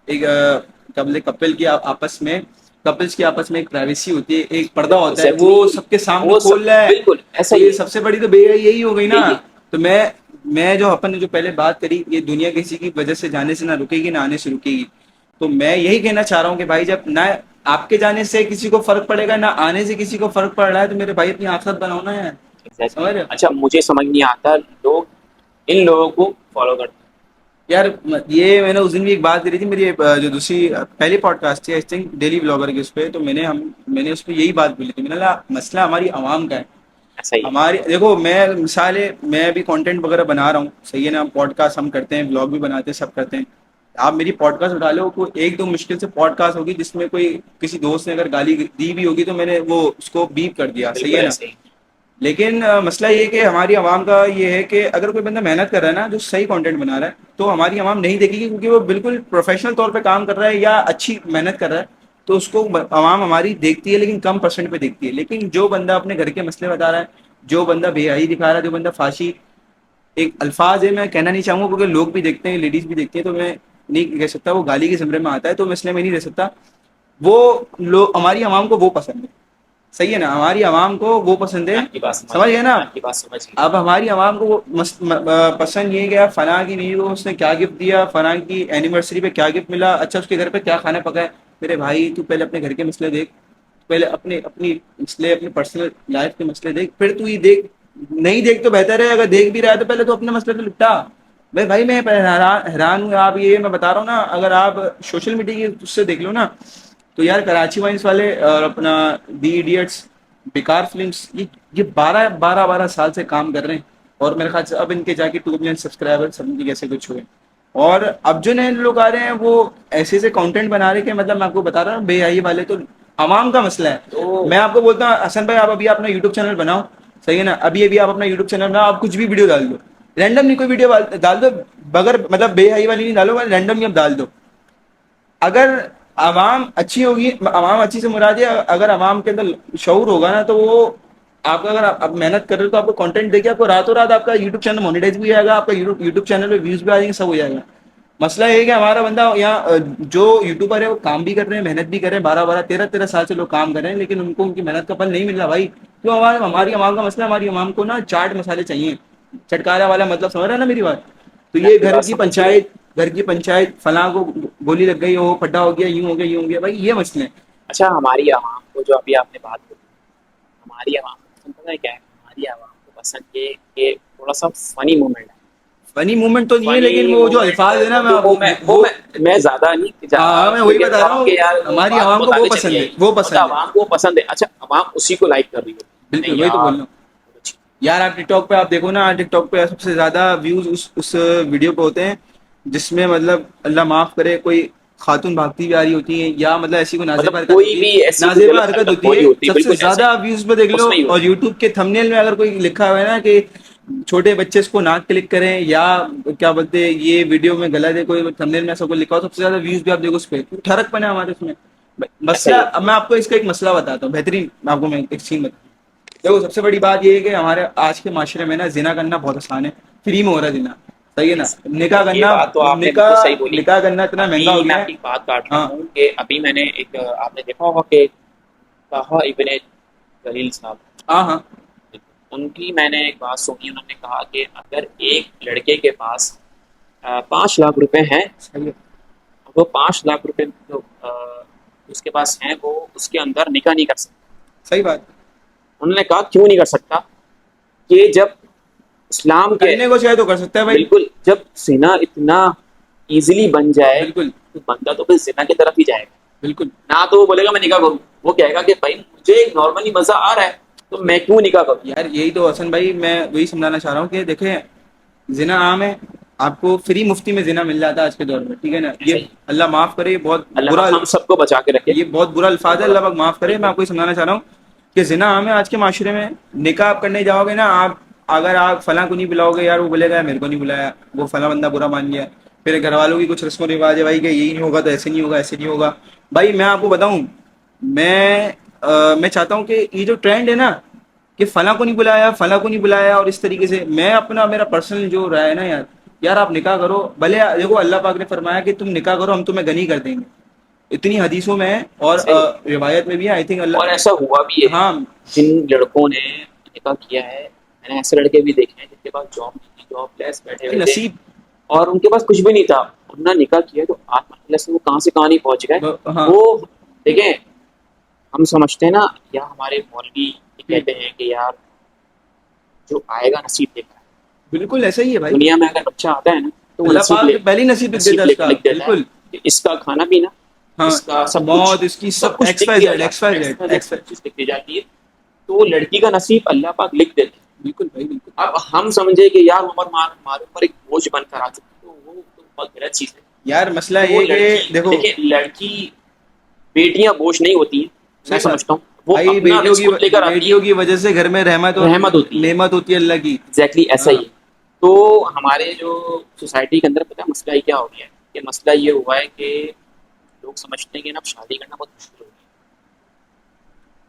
ایک کپل کی آپس میں، کپلس کی آپس میں ایک پرائیویسی ہوتی ہے، ایک پردہ ہوتا ہے، وہ ایگزیکٹلی سب کے سامنے وہ کھول رہا ہے، بالکل ایسا تو ہی یہ ہے، سب سے بڑی تو بے حیائی یہی ہو گئی نا۔ یہی ہے۔ تو میں جو اپن نے جو پہلے بات کری، یہ دنیا کسی کی وجہ سے جانے سے نہ رکے گی نہ آنے سے رکے گی، تو میں یہی کہنا چاہ رہا ہوں کہ بھائی جب نہ آپ کے جانے سے کسی کو فرق پڑے گا نہ آنے سے کسی کو فرق پڑ رہا ہے، تو میرے بھائی اپنی آخرت بناؤ نا یار، ایگزیکٹلی سمجھ رہے ہو؟ اچھا مجھے سمجھ نہیں آتا لوگ ان لوگوں کو فالو کرتے یار یہ میں نے اس دن بھی ایک بات کری تھی، میری جو دوسری پہلی پوڈ کاسٹ تھی آئی تھنک ڈیلی بلاگر کی، اس پہ تو میں نے اس پہ یہی بات بولی تھی، میں نے کہا مسئلہ ہماری عوام کا ہے، ہیں، ایسا ہی ہے، ہماری دیکھو میں مثال ہے، میں ابھی کانٹینٹ وغیرہ بنا رہا ہوں، صحیح ہے نا، پوڈ کاسٹ ہم کرتے ہیں، بلاگ بھی بناتے ہیں، سب کرتے ہیں، آپ میری پوڈ کاسٹ اٹھا لو، کوئی ایک دو مشکل سے پوڈ کاسٹ ہوگی جس میں کوئی کسی دوست نے اگر گالی دی بھی ہوگی تو میں نے وہ اس کو بیپ کر دیا، صحیح ہے بالکل نا۔ ایسا ہی لیکن مسئلہ یہ کہ ہماری عوام کا یہ ہے کہ اگر کوئی بندہ محنت کر رہا ہے نا، جو صحیح کانٹینٹ بنا رہا ہے، تو ہماری عوام نہیں دیکھے گی، کیونکہ وہ بالکل پروفیشنل طور پہ کام کر رہا ہے یا اچھی محنت کر رہا ہے، تو اس کو عوام ہماری دیکھتی ہے، لیکن کم پرسنٹ پہ دیکھتی ہے۔ لیکن جو بندہ اپنے گھر کے مسئلے بتا رہا ہے، جو بندہ بے حیائی دکھا رہا ہے، جو بندہ فحاشی، ایک الفاظ ہے میں کہنا نہیں چاہوں گا کیونکہ لوگ بھی دیکھتے ہیں، لیڈیز بھی دیکھتی ہیں، تو میں نہیں کہہ سکتا، وہ گالی کے زمرے میں آتا ہے، تو میں اس لیے میں نہیں رہ سکتا، وہ لوگ ہماری عوام کو وہ پسند ہے، صحیح ہے نا، ہماری عوام کو وہ پسند ہے، میں آپ کی بات سمجھ سمجھ گیا، گئے نا۔ میں آپ کی بات سمجھ گیا، اب ہماری عوام کو وہ پسند یہ کہ فلاں کی بیوی کو اس نے کیا گفٹ دیا، فلاں کی اینیورسری پہ کیا گفٹ ملا، اچھا اس کے گھر پہ کیا کھانا پکا ہے، میرے بھائی تو پہلے اپنے گھر کے مسئلے دیکھ، پہلے اپنی مسئلے، اپنی پرسنل لائف کے مسئلے دیکھ، پھر تو یہ دیکھ، نہیں دیکھ تو بہتر ہے، اگر دیکھ بھی رہا ہے تو پہلے تو اپنے مسئلے تو نپٹا۔ بھائی میں حیران ہوں، آپ یہ میں بتا رہا ہوں نا، اگر آپ سوشل میڈیا کی اس سے دیکھ لو نا، تو یار کراچی وائنس والے اور اپنا دی ایڈیٹس، بیکار فلمس، یہ 12 سال سے کام کر رہے ہیں، اور میرے خیال سے اب ان کے جا کے 2 ملین سبسکرائبر سب ان کے کیسے کچھ ہوئے، اور اب جو نئے لوگ آ رہے ہیں وہ ایسے سے کنٹینٹ بنا رہے کہ مطلب میں آپ کو بتا رہا ہوں بے حیائی والے، تو عوام کا مسئلہ ہے۔ تو میں آپ کو بولتا ہوں حسن بھائی، آپ ابھی اپنا یوٹیوب چینل بناؤ، صحیح ہے نا، ابھی آپ اپنا یوٹیوب چینل بناؤ، آپ کچھ بھی ویڈیو ڈال دو، رینڈم نہیں کوئی ویڈیو ڈال دو، بغیر مطلب بے حیائی والی نہیں ڈالو، رینڈم ہی اب ڈال دو، اگر عوام اچھی ہوگی، عوام اچھی سے مراد ہے اگر عوام کے اندر شعور ہوگا نا، تو وہ آپ کا، اگر آپ محنت کر رہے ہو تو آپ کو کنٹینٹ دے کے آپ کو راتوں رات آپ کا یوٹیوب چینل مونیٹائز بھی آئے گا، آپ کا یوٹیوب چینل پہ ویوز بھی آ جائیں گے، سب ہو جائے گا۔ مسئلہ یہ ہے کہ ہمارا بندہ یہاں جو یوٹیوبر ہے وہ کام بھی کر رہے ہیں، محنت بھی کر رہے ہیں، 12 13 سال سے لوگ کام کر رہے ہیں، لیکن ان کو ان کی محنت کا پھل نہیں مل رہا بھائی، کیوں؟ ہماری عوام کا مسئلہ، ہماری عوام کو نا چاٹ مسالے چاہیے، چٹکارا والا مطلب سمجھ رہا ہے نا میری بات؟ تو میں آپ یہ کی بات سمجھ گیا، گھر کی پنچایت فلاں کو گولی لگ گئی ہو، پھٹا ہو گیا، یوں ہو گیا، یوں ہو گیا، بھائی یہ مسئلے ہیں۔ اچھا ہماری عوام کو جو ابھی آپ نے بات بولی، ہماری عوام کو پسند پتہ ہے کیا ہے؟ ہماری عوام کو پسند یہ کہ تھوڑا سا فنی مومنٹ ہے، فنی مومنٹ تو نہیں ہے، فنی لیکن وہ جو مومنٹ الفاظ ہے نا، میں زیادہ نہیں ہاں میں وہی کلیئر بتا کر رہا رہا ہوں ہوں، کہ یار وہ ہماری بات عوام کو وہ بتاتے چلے پسند ہے، آئیے، وہ مطلب پسند ہے، عوام کو پسند ہے، اچھا عوام اسی کو لائک کر رہی ہے، بالکل نہیں وہی تو یار بول رہا ہوں یار۔ آپ ٹک ٹاک پہ آپ دیکھو نا، ٹک ٹاک پہ سب سے زیادہ ویوز اس ویڈیو پہ ہوتے ہیں جس میں مطلب اللہ معاف کرے کوئی خاتون بھاگتی بھی آ رہی ہوتی ہیں، یا مطلب ایسی کوئی مطلب نازیبہ حرکت کوئی ہوتی ہے، بھی ایسی کوئی نازیبہ غلط حرکت حرکت ہوتی ہو رہی ہے، ہوتی سب سے بالکل ایسا زیادہ ہی ویوز پہ دیکھ اس لو، میں ہی اور ہوتی یوٹیوب کے تھمبنیل میں اگر کوئی لکھا ہوا ہے نا کہ چھوٹے بچے اس کو نہ کلک کریں، یا کیا بولتے ہیں یہ ویڈیو میں غلط ہے، کوئی تھمبنیل میں ایسا کوئی لکھا ہو، سب سے زیادہ ویوز بھی آپ دیکھو اس پہ، ٹھڑک پن ہے ہمارے اس میں ایسا مسئلہ۔ ہی اب ہوتا میں آپ کو اس کا ایک مسئلہ بتاتا ہوں بہترین، میں آپ کو میں ایک سین بتاتا ہوں، دیکھو سب سے بڑی بات یہ ہے کہ ہمارے آج کے معاشرے میں نا زنا کرنا بہت آسان ہے، فری میں ہو رہا ہے زنا، صحیح ہے نا. نکاح یہ کرنا, بات تو آپ نے بالکل نکاح صحیح بولی. نکاح کرنا اتنا ابھی مہنگا ہو میں گیا آپ ہے. کی بات کاٹ رہا ہاں ہوں کہ ابھی میں نے ایک آپ نے دیکھا ہوگا کہ طه ابن جلیل صاحب، ہاں ہاں ان کی میں نے ایک بات سنی. انہوں نے کہا کہ اگر ایک لڑکے کے پاس 5 لاکھ روپے ہیں، صحیح ہے. وہ 5 لاکھ روپے جو اس کے پاس ہیں وہ اس کے اندر نکاح نہیں کر سکتا. صحیح بات. انہوں نے کہا کیوں نہیں کر سکتا؟ کہ جب اسلام کے کرنے کو چاہے تو کر سکتا ہے بھائی. بالکل جب زنا اتنا ایزیلی بن جائے بالکل تو بندہ تو پھر زنا کی طرف ہی جائے گا. بالکل. نہ تو وہ بولے گا میں نکاح کروں، وہ کہے گا کہ بھائی مجھے نارملی مزہ آ رہا ہے تو میں کیوں نکاح کروں. یار یہی تو حسن بھائی میں وہی سمجھانا چاہ رہا ہوں کہ دیکھیں زنا عام ہے. آپ کو فری مفتی میں زنا مل جاتا ہے آج کے دور میں, ٹھیک ہے نا. ایسا یہ ہی اللہ معاف کرے, یہ بہت اللہ برا, پاک ہم سب کو بچا کے رکھے. یہ بہت برا الفاظ ہے, اللہ پاک معاف کرے. میں بالکل آپ کو یہ سمجھانا چاہ رہا ہوں کہ زنا عام ہے آج کے معاشرے میں. نکاح آپ کرنے جاؤ گے نا, آپ اگر آپ فلاں کو نہیں بلاؤ گے, یار وہ بولے گا میرے کو نہیں بلایا, وہ فلاں بندہ برا مان گیا. پھر گھر والوں کی کچھ رسم و رواج ہے بھائی کہ یہی نہیں ہوگا تو ایسے نہیں ہوگا, ایسے نہیں ہوگا. بھائی میں آپ کو بتاؤں, میں چاہتا ہوں کہ یہ جو ٹرینڈ ہے نا کہ فلاں کو نہیں بلایا, فلاں کو نہیں بلایا, اور اس طریقے سے میں اپنا میرا پرسنل جو رائے ہے نا یار آپ نکاح کرو. بھلے دیکھو اللہ پاک نے فرمایا کہ تم نکاح کرو, ہم تمہیں غنی کر دیں گے, اتنی حدیثوں میں ہے اور ایسا ہی. روایت میں بھی ہے, آئی تھنک اور اللہ. ایسا ہوا بھی ہے ہاں جن لڑکوں نے نکاح کیا ہے. میں نے ایسے لڑکے بھی دیکھے ہیں جن کے پاس جاب نہیں تھی, جاب لیس بیٹھے ہوئے تھے نصیب. اور ان کے پاس کچھ بھی نہیں تھا. انہوں نے نکاح کیا تو آج اللہ سے وہ کہاں سے کہاں نہیں پہنچ گئے. ہاں وہ دیکھیں ہم سمجھتے ہیں نا, یا ہمارے مولوی یہ کہتے ہیں کہ یار جو آئے گا نصیب لے کر آئے گا. بالکل ایسا ہی ہے بھائی. دنیا میں اگر بچہ آتا ہے نا تو وہ اللہ پاک پہلی نصیب لکھ دیتا ہے اس کا, لکھ دیتا ہے بالکل. کہ اس کا کھانا پینا، ہاں اس کا سب کچھ موت اس کی سب کچھ ایکس لکھ وائی دیا زیڈ, ایکس جاتا وائی ہے. زیڈ, ایکس سب چیز لکھ دی جاتی ہے تو وہ لڑکی کا نصیب اللہ پاک لکھ دیتے ہیں. بالکل بھائی بالکل. اب ہم سمجھے کہ یار عمر ہمارے اوپر ایک بوجھ بن کر آ چکی تو وہ تو بہت غلط چیز ہے. یار مسئلہ وہ یہ کہ لڑکی دیکھو, دیکھیں لڑکی بیٹیاں بوجھ نہیں ہوتی ہیں. میں صحیح بات. سمجھتا ہوں وہ بھائی اپنا رزق خود لے کر آتی بیٹیوں کی وجہ سے گھر میں رحمت ہے، اور رحمت ہوتی ہے. نعمت ہوتی ہے اللہ کی. ایگزیکٹلی ایسا ہاں ہی ہے. تو ہمارے جو سوسائٹی کے اندر پتہ ہے مسئلہ یہ کیا ہو گیا ہے کہ مسئلہ یہ ہوا ہے کہ لوگ سمجھتے ہیں کہ نا اب شادی کرنا بہت مشکل ہو گیا.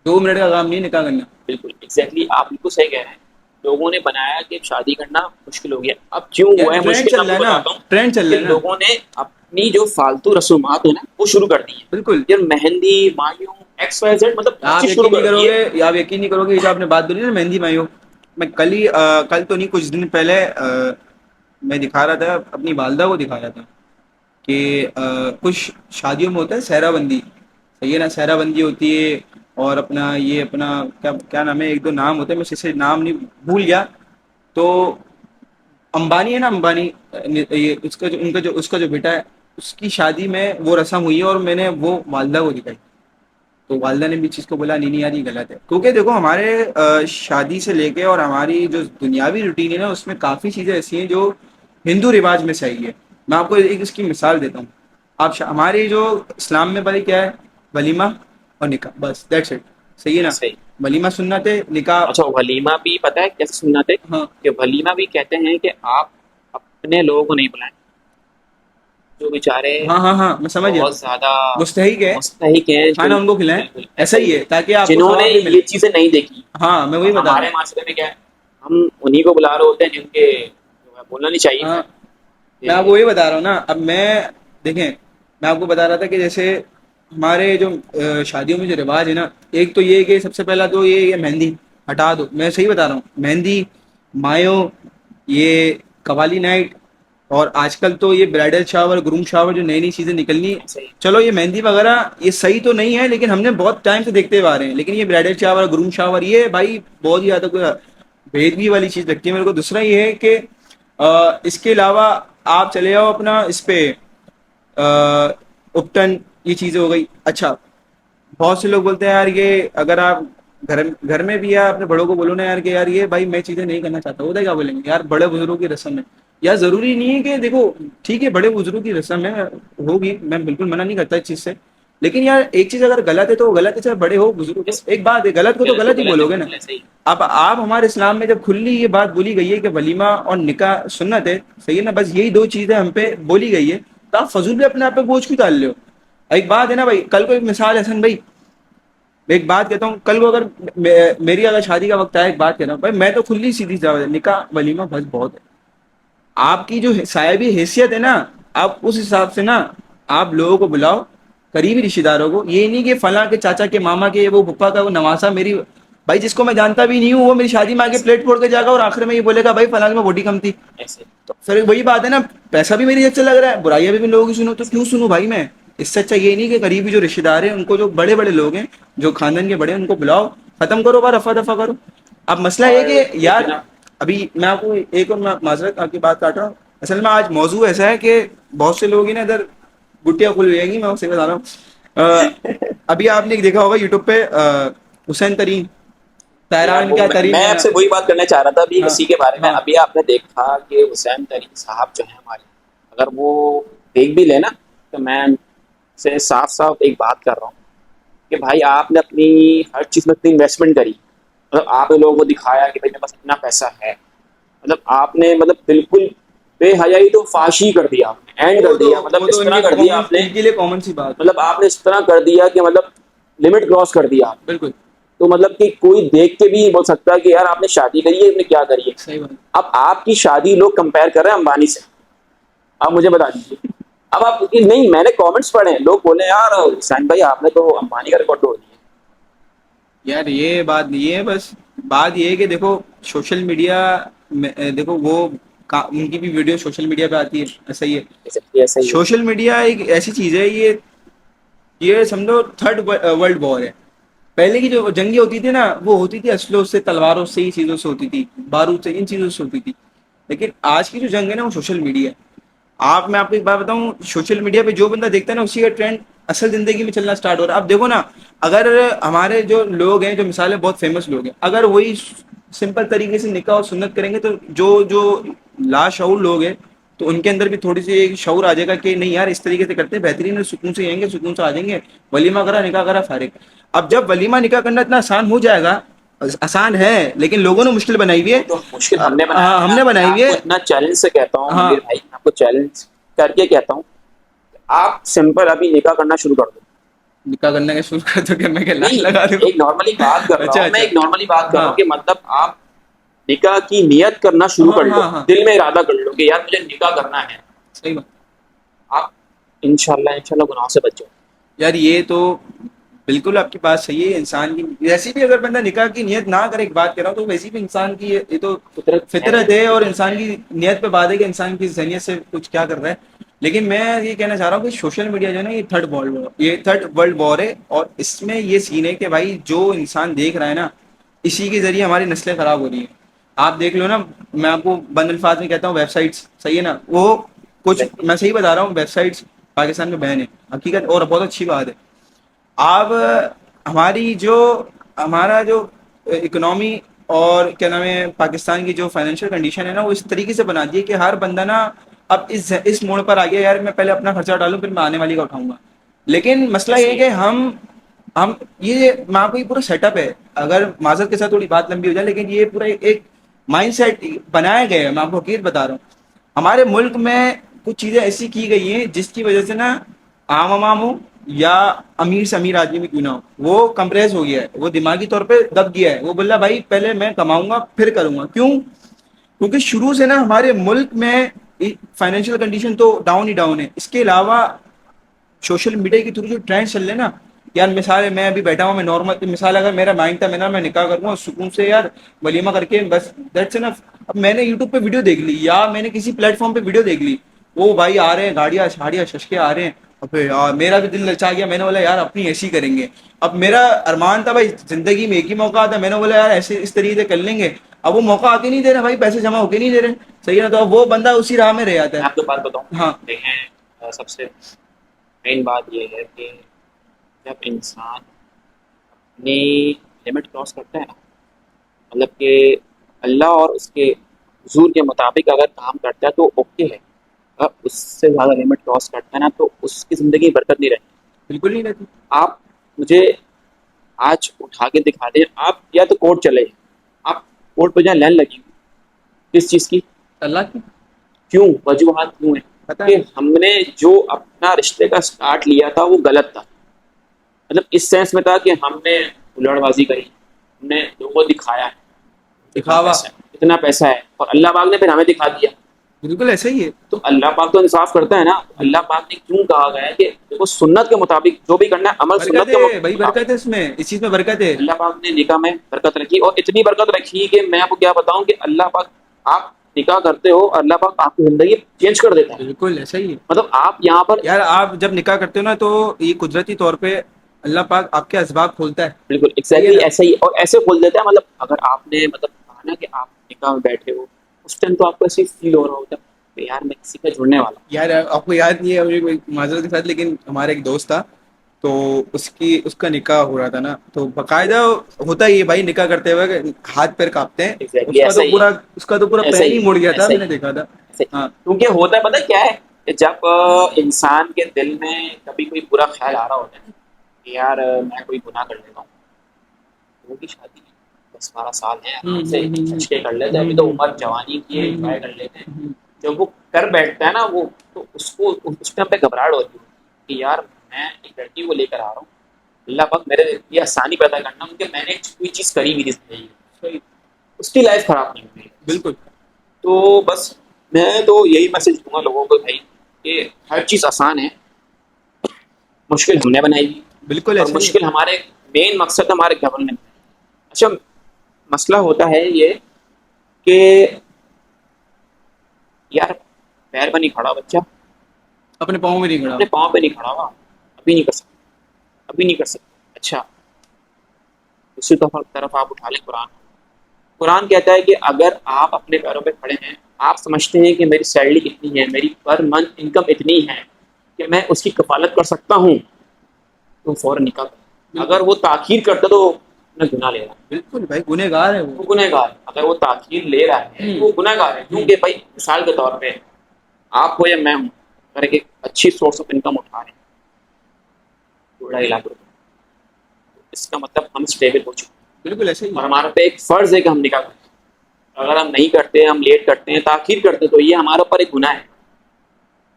2 منٹ کا کام نہیں نکاح کرنا. بالکل ایگزیکٹلی آپ بالکل صحیح کہہ رہے ہیں. لوگوں نے بنایا کہ شادی کرنا مشکل ہو گیا. اب کیوں یار ہوا ہے ٹرینڈ مشکل, میں چل آپ رہا کو ہے نا, بتاتا ہوں ٹرینڈ چل کہ رہا ہے نا. لوگوں نے اپنی جو فالتو رسومات ہیں نا وہ شروع کر دی ہیں. بالکل. یہ مہندی مایوں ایکس وائی زیڈ مطلب ہر آپ چیز شروع یقین نہیں کر کرو دی ہے. گے, آپ یقین نہیں کرو گے, یہ جو آپ نے بات بولی نا مہندی مایو, میں کل تو نہیں کچھ دن پہلے میں دکھا رہا تھا, اپنی والدہ کو دکھا رہا تھا کہ کچھ شادیوں میں ہوتا ہے سہرا بندی, صحیح ہے نا, سہرا بندی ہوتی ہے. اور اپنا یہ اپنا کیا نام ہے, ایک دو نام ہوتے ہیں میں اسے نام نہیں بھول گیا. تو امبانی ہے نا, امبانی, یہ اس کا جو بیٹا ہے, اس کی شادی میں وہ رسم ہوئی ہے اور میں نے وہ والدہ کو دکھائی. تو والدہ نے بھی چیز کو بولا نہیں نہیں یار یہ غلط ہے. کیونکہ دیکھو ہمارے شادی سے لے کے اور ہماری جو دنیاوی روٹین ہے نا اس میں کافی چیزیں ایسی ہیں جو ہندو رواج میں صحیح ہے. میں آپ کو ایک اس کی مثال دیتا ہوں. آپ ہماری جو اسلام میں بھائی کیا ہے, ولیمہ اور نکاح, بس دیٹس اٹ. صحیح ہے نا, ایسا ہی. ولیمہ سنت ہے, نکاح. اچھا ولیمہ بھی پتہ ہے کیسے سنت ہے ہاں کہ ولیمہ بھی کہتے ہیں کہ آپ اپنے لوگوں کو نہیں بلائیں جو بیچارے ہاں ہاں ہاں میں سمجھ گیا, بہت زیادہ مستحق ہے مستحق ہیں. کھانا ان کو کھلائیں. بالکل ایسا ہی ہے تاکہ آپ کو جنہوں نے ثواب بھی ملے. یہ چیزیں نہیں دیکھی. ہاں میں وہی اب بتا رہا ہمارے ہوں. معاشرے میں کیا ہے, ہم انہیں کو بلا رہے ہوتے ہیں جن کے بولنا نہیں چاہیے ہاں میں آپ کو کہ وہی بتا رہا ہوں نا. اب دیکھیں میں آپ کو بتا رہا تھا کہ جیسے ہمارے جو شادیوں میں جو رواج ہے نا, ایک تو یہ کہ سب سے پہلا تو یہ مہندی ہٹا دو. میں صحیح بتا رہا ہوں, مہندی, مایو, یہ قوالی نائٹ, اور آج کل تو یہ برائڈل شاور, گروم شاور, جو نئی نئی چیزیں نکلنی. ایسا ہی. چلو یہ مہندی وغیرہ یہ صحیح تو نہیں ہے, لیکن ہم نے بہت ٹائم سے دیکھتے ہوئے آ رہے ہیں. لیکن یہ برائڈل شاور, گروم شاور, یہ بھائی بہت ہی زیادہ کوئی بھیدوی والی چیز لگتی ہے میرے کو. دوسرا یہ ہے کہ اس کے علاوہ آپ چلے جاؤ اپنا اس پہ اپٹن, یہ چیزیں ہو گئی. اچھا بہت سے لوگ بولتے ہیں یار یہ اگر آپ گھر میں بھی یا اپنے بڑوں کو بولو نا یار کہ یار یہ بھائی میں چیزیں نہیں کرنا چاہتا, ہوتا ہے کیا بولیں گے یار بڑے بزرگوں کی رسم ہے. یا ضروری نہیں ہے کہ دیکھو ٹھیک ہے بڑے بزرگوں کی رسم ہے, ہوگی, میں بالکل منع نہیں کرتا اس چیز سے, لیکن یار ایک چیز اگر غلط ہے تو وہ غلط ہے, چاہے بڑے ہو بزرگ ہو. Yes. ایک بات ہے, غلط کو تو غلط ہی ہے بولو گے نا. بالکل ایسا ہی. اب آپ ہمارے اسلام میں جب کھلی یہ بات بولی گئی ہے کہ ولیمہ اور نکاح سنت ہے, صحیح ہے نا, بس یہی دو چیزیں ہم پہ بولی گئی ہے, تو آپ فضول بھی اپنے آپ پہ بوجھ کیوں ڈال رہے ہو. ایک بات ہے نا بھائی, کل کو ایک مثال حسن بھائی, ایک بات کہتا ہوں, کل کو اگر میری اگر شادی کا وقت آیا, ایک بات کہتا ہوں بھائی, میں تو کھلی سیدھی نکاح ولیمہ بس بہت ہے. آپ کی جو صاحبی حیثیت ہے نا، آپ اس حساب سے نا آپ لوگوں کو بلاؤ، قریبی رشتے داروں کو. یہ نہیں کہ فلاں کے چاچا کے ماما کے وہ پھپھا کا وہ نواسا میری بھائی جس کو میں جانتا بھی نہیں ہوں وہ میری شادی میں آ کے ایسے پلیٹ پھوڑ کے جائے گا اور آخر میں یہ بولے گا بھائی فلاں میں بوٹی کم تھی. ایسے تو پھر وہی بات ہے نا، پیسہ بھی میری جیب سے لگ رہا ہے، برائیاں بھی لوگوں کی سنو تو ایسے کیوں سنوں بھائی میں. اس سے اچھا یہ نہیں کہ قریبی جو رشتے دار ہیں ان کو، جو بڑے بڑے لوگ ہیں جو خاندان کے بڑے ہیں ان کو بلاؤ، ختم کرو بار رفع دفع کرو. اب مسئلہ یہ اور کہ یار اتنا ابھی میں آپ کو ایک اور معذرت آپ کی بات کاٹ رہا ہوں. اصل میں آج موضوع ایسا ہے کہ بہت سے لوگ ہی نا ادھر گٹیاں کھل جائیں گی، میں اسے بتا رہا ہوں. ابھی آپ نے دیکھا ہوگا یوٹیوب پہ حسین ترین یار تیران وہ کیا ترین میں آپ لینا. سے وہی بات کرنا چاہ رہا تھا ابھی ہاں اسی کے بارے میں. ہاں ابھی آپ نے دیکھا کہ حسین ترین صاحب جو ہیں ہمارے، اگر وہ دیکھ بھی لینا تو میں سے صاف صاف ایک بات کر رہا ہوں کہ بھائی آپ نے اپنی ہر چیز میں اتنی انویسٹمنٹ کری، مطلب آپ نے لوگوں کو دکھایا کہ بھائی میرے پاس اتنا پیسہ ہے، مطلب آپ نے مطلب بالکل بے حیائی تو فاشی کر دیا، آپ نے اینڈ کر دیا، مطلب وہ تو اس ان طرح کی کر دیا کامن، آپ نے، ان کے لیے کامن سی بات ہے. مطلب آپ نے اس طرح کر دیا کہ مطلب لمٹ کراس کر دیا آپ نے. بالکل تو مطلب کہ کوئی دیکھ کے بھی نہیں بول سکتا کہ یار آپ نے شادی کری ہے، آپ نے کیا کری ہے. صحیح بات. اب آپ کی شادی لوگ کمپیئر کر رہے ہیں امبانی سے، آپ مجھے بتا دیجیے. اب آپ نہیں، میں نے کامنٹس پڑھے ہیں، لوگ بولے یار حسین بھائی آپ نے تو امبانی کا ریکارڈ توڑ دیا. یار یہ بات نہیں ہے، بس بات یہ ہے کہ دیکھو سوشل میڈیا میں دیکھو وہ ان کی بھی ویڈیو سوشل میڈیا پہ آتی ہے، ایسا ہی ہے. ایسا ہی ہے. سوشل میڈیا ایک ایسی چیز ہے، یہ سمجھو تھرڈ ورلڈ وار ہے. پہلے کی جو جنگیں ہوتی تھی نا وہ ہوتی تھی اسلحوں سے، تلواروں سے، ہی چیزوں سے ہوتی تھی، بارود سے، ان چیزوں سے ہوتی تھی. لیکن آج کی جو جنگ ہے نا وہ سوشل میڈیا ہے. میں آپ کو ایک بات بتاؤں، سوشل میڈیا پہ جو بندہ دیکھتا ہے نا اسی کا ٹرینڈ اصل زندگی میں چلنا اسٹارٹ ہو رہا ہے. اب دیکھو نا، اگر ہمارے جو لوگ ہیں، جو مثالیں بہت فیمس لوگ ہیں، اگر وہی سمپل طریقے سے نکاح اور سنت کریں گے تو جو لاشعور لوگ ہیں تو ان کے اندر بھی تھوڑی سی ایک شعور آ جائے گا کہ نہیں یار اس طریقے سے کرتے ہیں بہترین، سکون سے آئیں گے، سکون سے آ جائیں گے، ولیمہ کرا نکاح کرا فارغ. اب جب ولیمہ نکاح کرنا اتنا آسان ہو جائے گا، آسان ہے لیکن لوگوں نے مشکل بنائی ہوئی ہے. وہ تو مشکل ہم نے بنایا ہم ہے. نے میں بنائی ہوئی آپ ہے. کو اتنا چیلنج سے کہتا ہوں ہاں منیر بھائی، میں آپ کو چیلنج کر کے کہتا ہوں کہ آپ سمپل ابھی نکاح کرنا شروع کر دو. نکاح کرنے کا شروع کر دو کہ میں کہ لائن نہیں، لگا دوں. ایک نارملی بات کر رہا اچھا ہوں میں، اچھا. ایک نارملی بات کر رہا ہاں ہوں کہ مطلب آپ نکاح کی نیت کرنا شروع ہاں کر لو، ہاں ہاں دل میں ارادہ کر لو کہ یار مجھے نکاح کرنا ہے. صحیح بات. آپ انشاءاللہ گناہوں سے بچ جاؤ. یار یہ تو بالکل آپ کی بات صحیح ہے. انسان کی ویسی بھی اگر بندہ نکاح کی نیت نہ کرے، ایک بات کر رہا ہوں، تو ویسی بھی انسان کی یہ تو فطرت ہے اور انسان کی نیت پہ بات ہے کہ انسان کی ذہنیت سے کچھ کیا کر رہا ہے. لیکن میں یہ کہنا چاہ رہا ہوں کہ سوشل میڈیا جو ہے نا یہ تھرڈ ورلڈ وار ہے. اور اس میں یہ سین ہے کہ بھائی جو انسان دیکھ رہا ہے نا اسی کے ذریعے ہماری نسلیں خراب ہو رہی ہیں. آپ دیکھ لو نا، میں آپ کو بند الفاظ میں کہتا ہوں ویب سائٹس، صحیح ہے نا، وہ کچھ میں صحیح بتا رہا ہوں، ویب سائٹس پاکستان میں بین ہے حقیقت، اور بہت اچھی بات ہے. آپ ہمارا جو اکنامی اور کیا نام ہے پاکستان کی جو فائنینشیل کنڈیشن ہے نا وہ اس طریقے سے بنا دی ہے کہ ہر بندہ نا اب اس موڑ پر آ گیا یار میں پہلے اپنا خرچہ ڈالوں پھر میں آنے والی کا اٹھاؤں گا. لیکن مسئلہ ایسے یہ ہے ہی کہ ہم یہ وہاں پہ پورا سیٹ اپ ہے. اگر معذرت کے ساتھ تھوڑی بات لمبی ہو جائے لیکن یہ پورا ایک مائنڈ سیٹ بنایا گیا ہے. میں آپ کو حقیقت بتا رہا ہوں، ہمارے ملک میں کچھ چیزیں ایسی کی گئی ہیں جس کی وجہ سے نا عام ہو یا امیر سے امیر آدمی بھی کیوں نہ ہو وہ کمپریس ہو گیا ہے، وہ دماغی طور پہ دب گیا ہے. وہ بولا بھائی پہلے میں کماؤں گا پھر کروں گا. کیوں؟ کیونکہ شروع سے نا ہمارے ملک میں فائنینشیل کنڈیشن تو ڈاؤن ہی ڈاؤن ہے. اس کے علاوہ سوشل میڈیا کے تھرو جو ٹرینڈ چل رہے ہیں نا یار، مثال ہے میں ابھی بیٹھا ہوں، میں نارمل مثال اگر میرا مائنڈ تھا میں نکاح کروں گا سکون سے یار ولیمہ کر کے بس دیٹس انف. اب میں نے یوٹیوب پہ ویڈیو دیکھ لی یا میں نے کسی پلیٹ فارم پہ ویڈیو دیکھ لی، وہ بھائی آ رہے ہیں گاڑیاں شاڑیاں ششکے آ رہے ہیں، اور پھر میرا بھی دل لچا گیا. میں نے بولا یار اپنی ایسی کریں گے. اب میرا ارمان تھا بھائی زندگی میں ایک ہی موقع آتا ہے، میں نے بولا یار ایسے اس طریقے سے کر لیں گے. اب وہ موقع آ کے نہیں دے رہے بھائی، پیسے جمع ہو کے نہیں دے رہے، صحیح ہے نا، تو اب وہ بندہ اسی راہ میں رہ جاتا میں آپ کو بات بتاؤں. ہے. ہاں دیکھیں سب سے مین بات یہ ہے کہ جب انسان اپنی لمٹ کراس کرتا ہے نا، مطلب کہ اللہ اور اس کے حضور کے مطابق اگر کام کرتا ہے تو اوکے ہے. اگر اس سے زیادہ لمٹ کراس کرتا ہے نا تو اس کی زندگی میں برکت نہیں رہتی. بالکل نہیں رہتی. آپ مجھے آج اٹھا کے دکھا دیں، آپ یا تو کورٹ چلے، آپ کورٹ پہ جائیں لائن لگی کس چیز کی؟ اللہ کی کیوں؟ وجوہات کیوں ہیں پتہ کہ ہے. ہم نے جو اپنا رشتے کا سٹارٹ لیا تھا وہ غلط تھا. مطلب اس سینس میں تھا کہ ہم نے الڑ بازی کری، ہم نے لوگوں کو دکھایا ہے اتنا دکھاوا. پیسہ ہے اتنا پیسہ ہے، اور اللہ پاک نے پھر ہمیں دکھا دیا. بالکل ایسا ہی ہے. تو اللہ پاک تو انصاف کرتا ہے نا. اللہ پاک نے کیوں کہا گیا ہے کہ دیکھو سنت کے مطابق جو بھی کرنا ہے عمل برکت سنت کے ہے بھائی، برکت ہے مطابق. اس میں، اس چیز میں برکت ہے. اللہ پاک نے نکاح میں برکت رکھی اور اتنی برکت رکھی کہ میں آپ کو کیا بتاؤں کہ اللہ پاک آپ نکاح کرتے ہو اللہ پاک آپ کی زندگی چینج کر دیتا ہے. بالکل ایسا ہی ہے. مطلب آپ یہاں پر یار آپ جب نکاح کرتے ہو نا تو یہ قدرتی طور پہ اللہ پاک آپ کے اسباب کھولتا ہے. بالکل صحیح ہے ایگزیکٹلی نا. ایسا ہی اور ایسے کھول دیتا ہے. مطلب اگر آپ نے مطلب کہا نا کہ آپ نکاح میں بیٹھے ہو اس ٹائم تو آپ کو ایسے فیل ہو رہا ہوتا ہے کہ یار میں کسی کا جڑنے والا ہوں. یار آپ کو یاد نہیں ہے مجھے کوئی معذرت کے ساتھ، لیکن ہمارا ایک دوست تھا تو اس کا نکاح ہو رہا تھا نا، تو باقاعدہ ہوتا ہی ہے بھائی نکاح کرتے ہوئے ہاتھ پیر کانپتے ہیں. اس ایگزیکٹلی کا ایسا تو ہی ہے. پورا اس کا تو پورا ایسا پین ہی ہی مڑ گیا تھا، ایسا میں ہی نے دیکھا تھا. ایسا ہی. ہاں کیونکہ ہوتا ہے پتہ کیا ہے کہ جب انسان کے دل میں کبھی کوئی برا خیال آ رہا ہوتا ہے کہ یار میں کوئی گناہ کر لیتا ہوں. وہ بھی شادی 10-12 سال ہے آرام سے سچ کے کر لیتے ہیں. ابھی تو عمر جوانی کی ہے انجوائے کر لیتے ہیں. جب وہ کر بیٹھتا ہے نا وہ تو اس کو اس ٹائم پہ گھبراہٹ ہوتی ہے کہ یار میں ایک لڑکی کو لے کر آ رہا ہوں. اللہ پاک میرے یہ آسانی پیدا کرنا کہ میں نے کوئی چیز کری بھی نہیں صحیح. اس کی لائف خراب نہیں ہوئی. بالکل تو بس میں تو یہی میسج دوں گا لوگوں کو بھائی کہ ہر چیز آسان ہے. مشکل ہم نے بنائی ہوئی بالکل اور ایسا ہی ہے. مشکل ہمارے مین مقصد ہمارے گورنمنٹ. اچھا مسئلہ ہوتا ہے یہ کہ یار پیر پر نہیں کھڑا بچہ اپنے پاؤں میں نہیں کھڑا. اپنے پاؤں پہ نہیں کھڑا ہوا ابھی نہیں کر سکتا ابھی نہیں کر سکتا. اچھا اسی طرف آپ اٹھا لیں قرآن. قرآن کہتا ہے کہ اگر آپ اپنے پیروں پہ کھڑے ہیں آپ سمجھتے ہیں کہ میری سیلری اتنی ہے میری پر منتھ انکم اتنی ہے کہ میں اس کی کفالت کر سکتا ہوں تو فوراً نکاح کرو. اگر وہ تاخیر کرتا تو میں گناہ لے رہا. بالکل بھائی گنہ گار ہے وہ گنہ گار ہے. اگر وہ تاخیر لے رہا ہے تو وہ گنہ گار ہے. کیونکہ بھائی مثال کے طور پہ آپ ہو یا میں ہوں اگر ایک اچھی سورس آف انکم اٹھا رہے ہیں 2.5 لاکھ روپے اس کا مطلب ہم اسٹیبل ہو چکے ہیں بالکل ایسا ہی اور ہے. ہمارا پہ ایک فرض ہے کہ ہم نکاح کریں. اگر ہم نہیں کرتے ہم لیٹ کرتے ہیں تاخیر کرتے تو یہ ہمارے اوپر ایک گناہ ہے.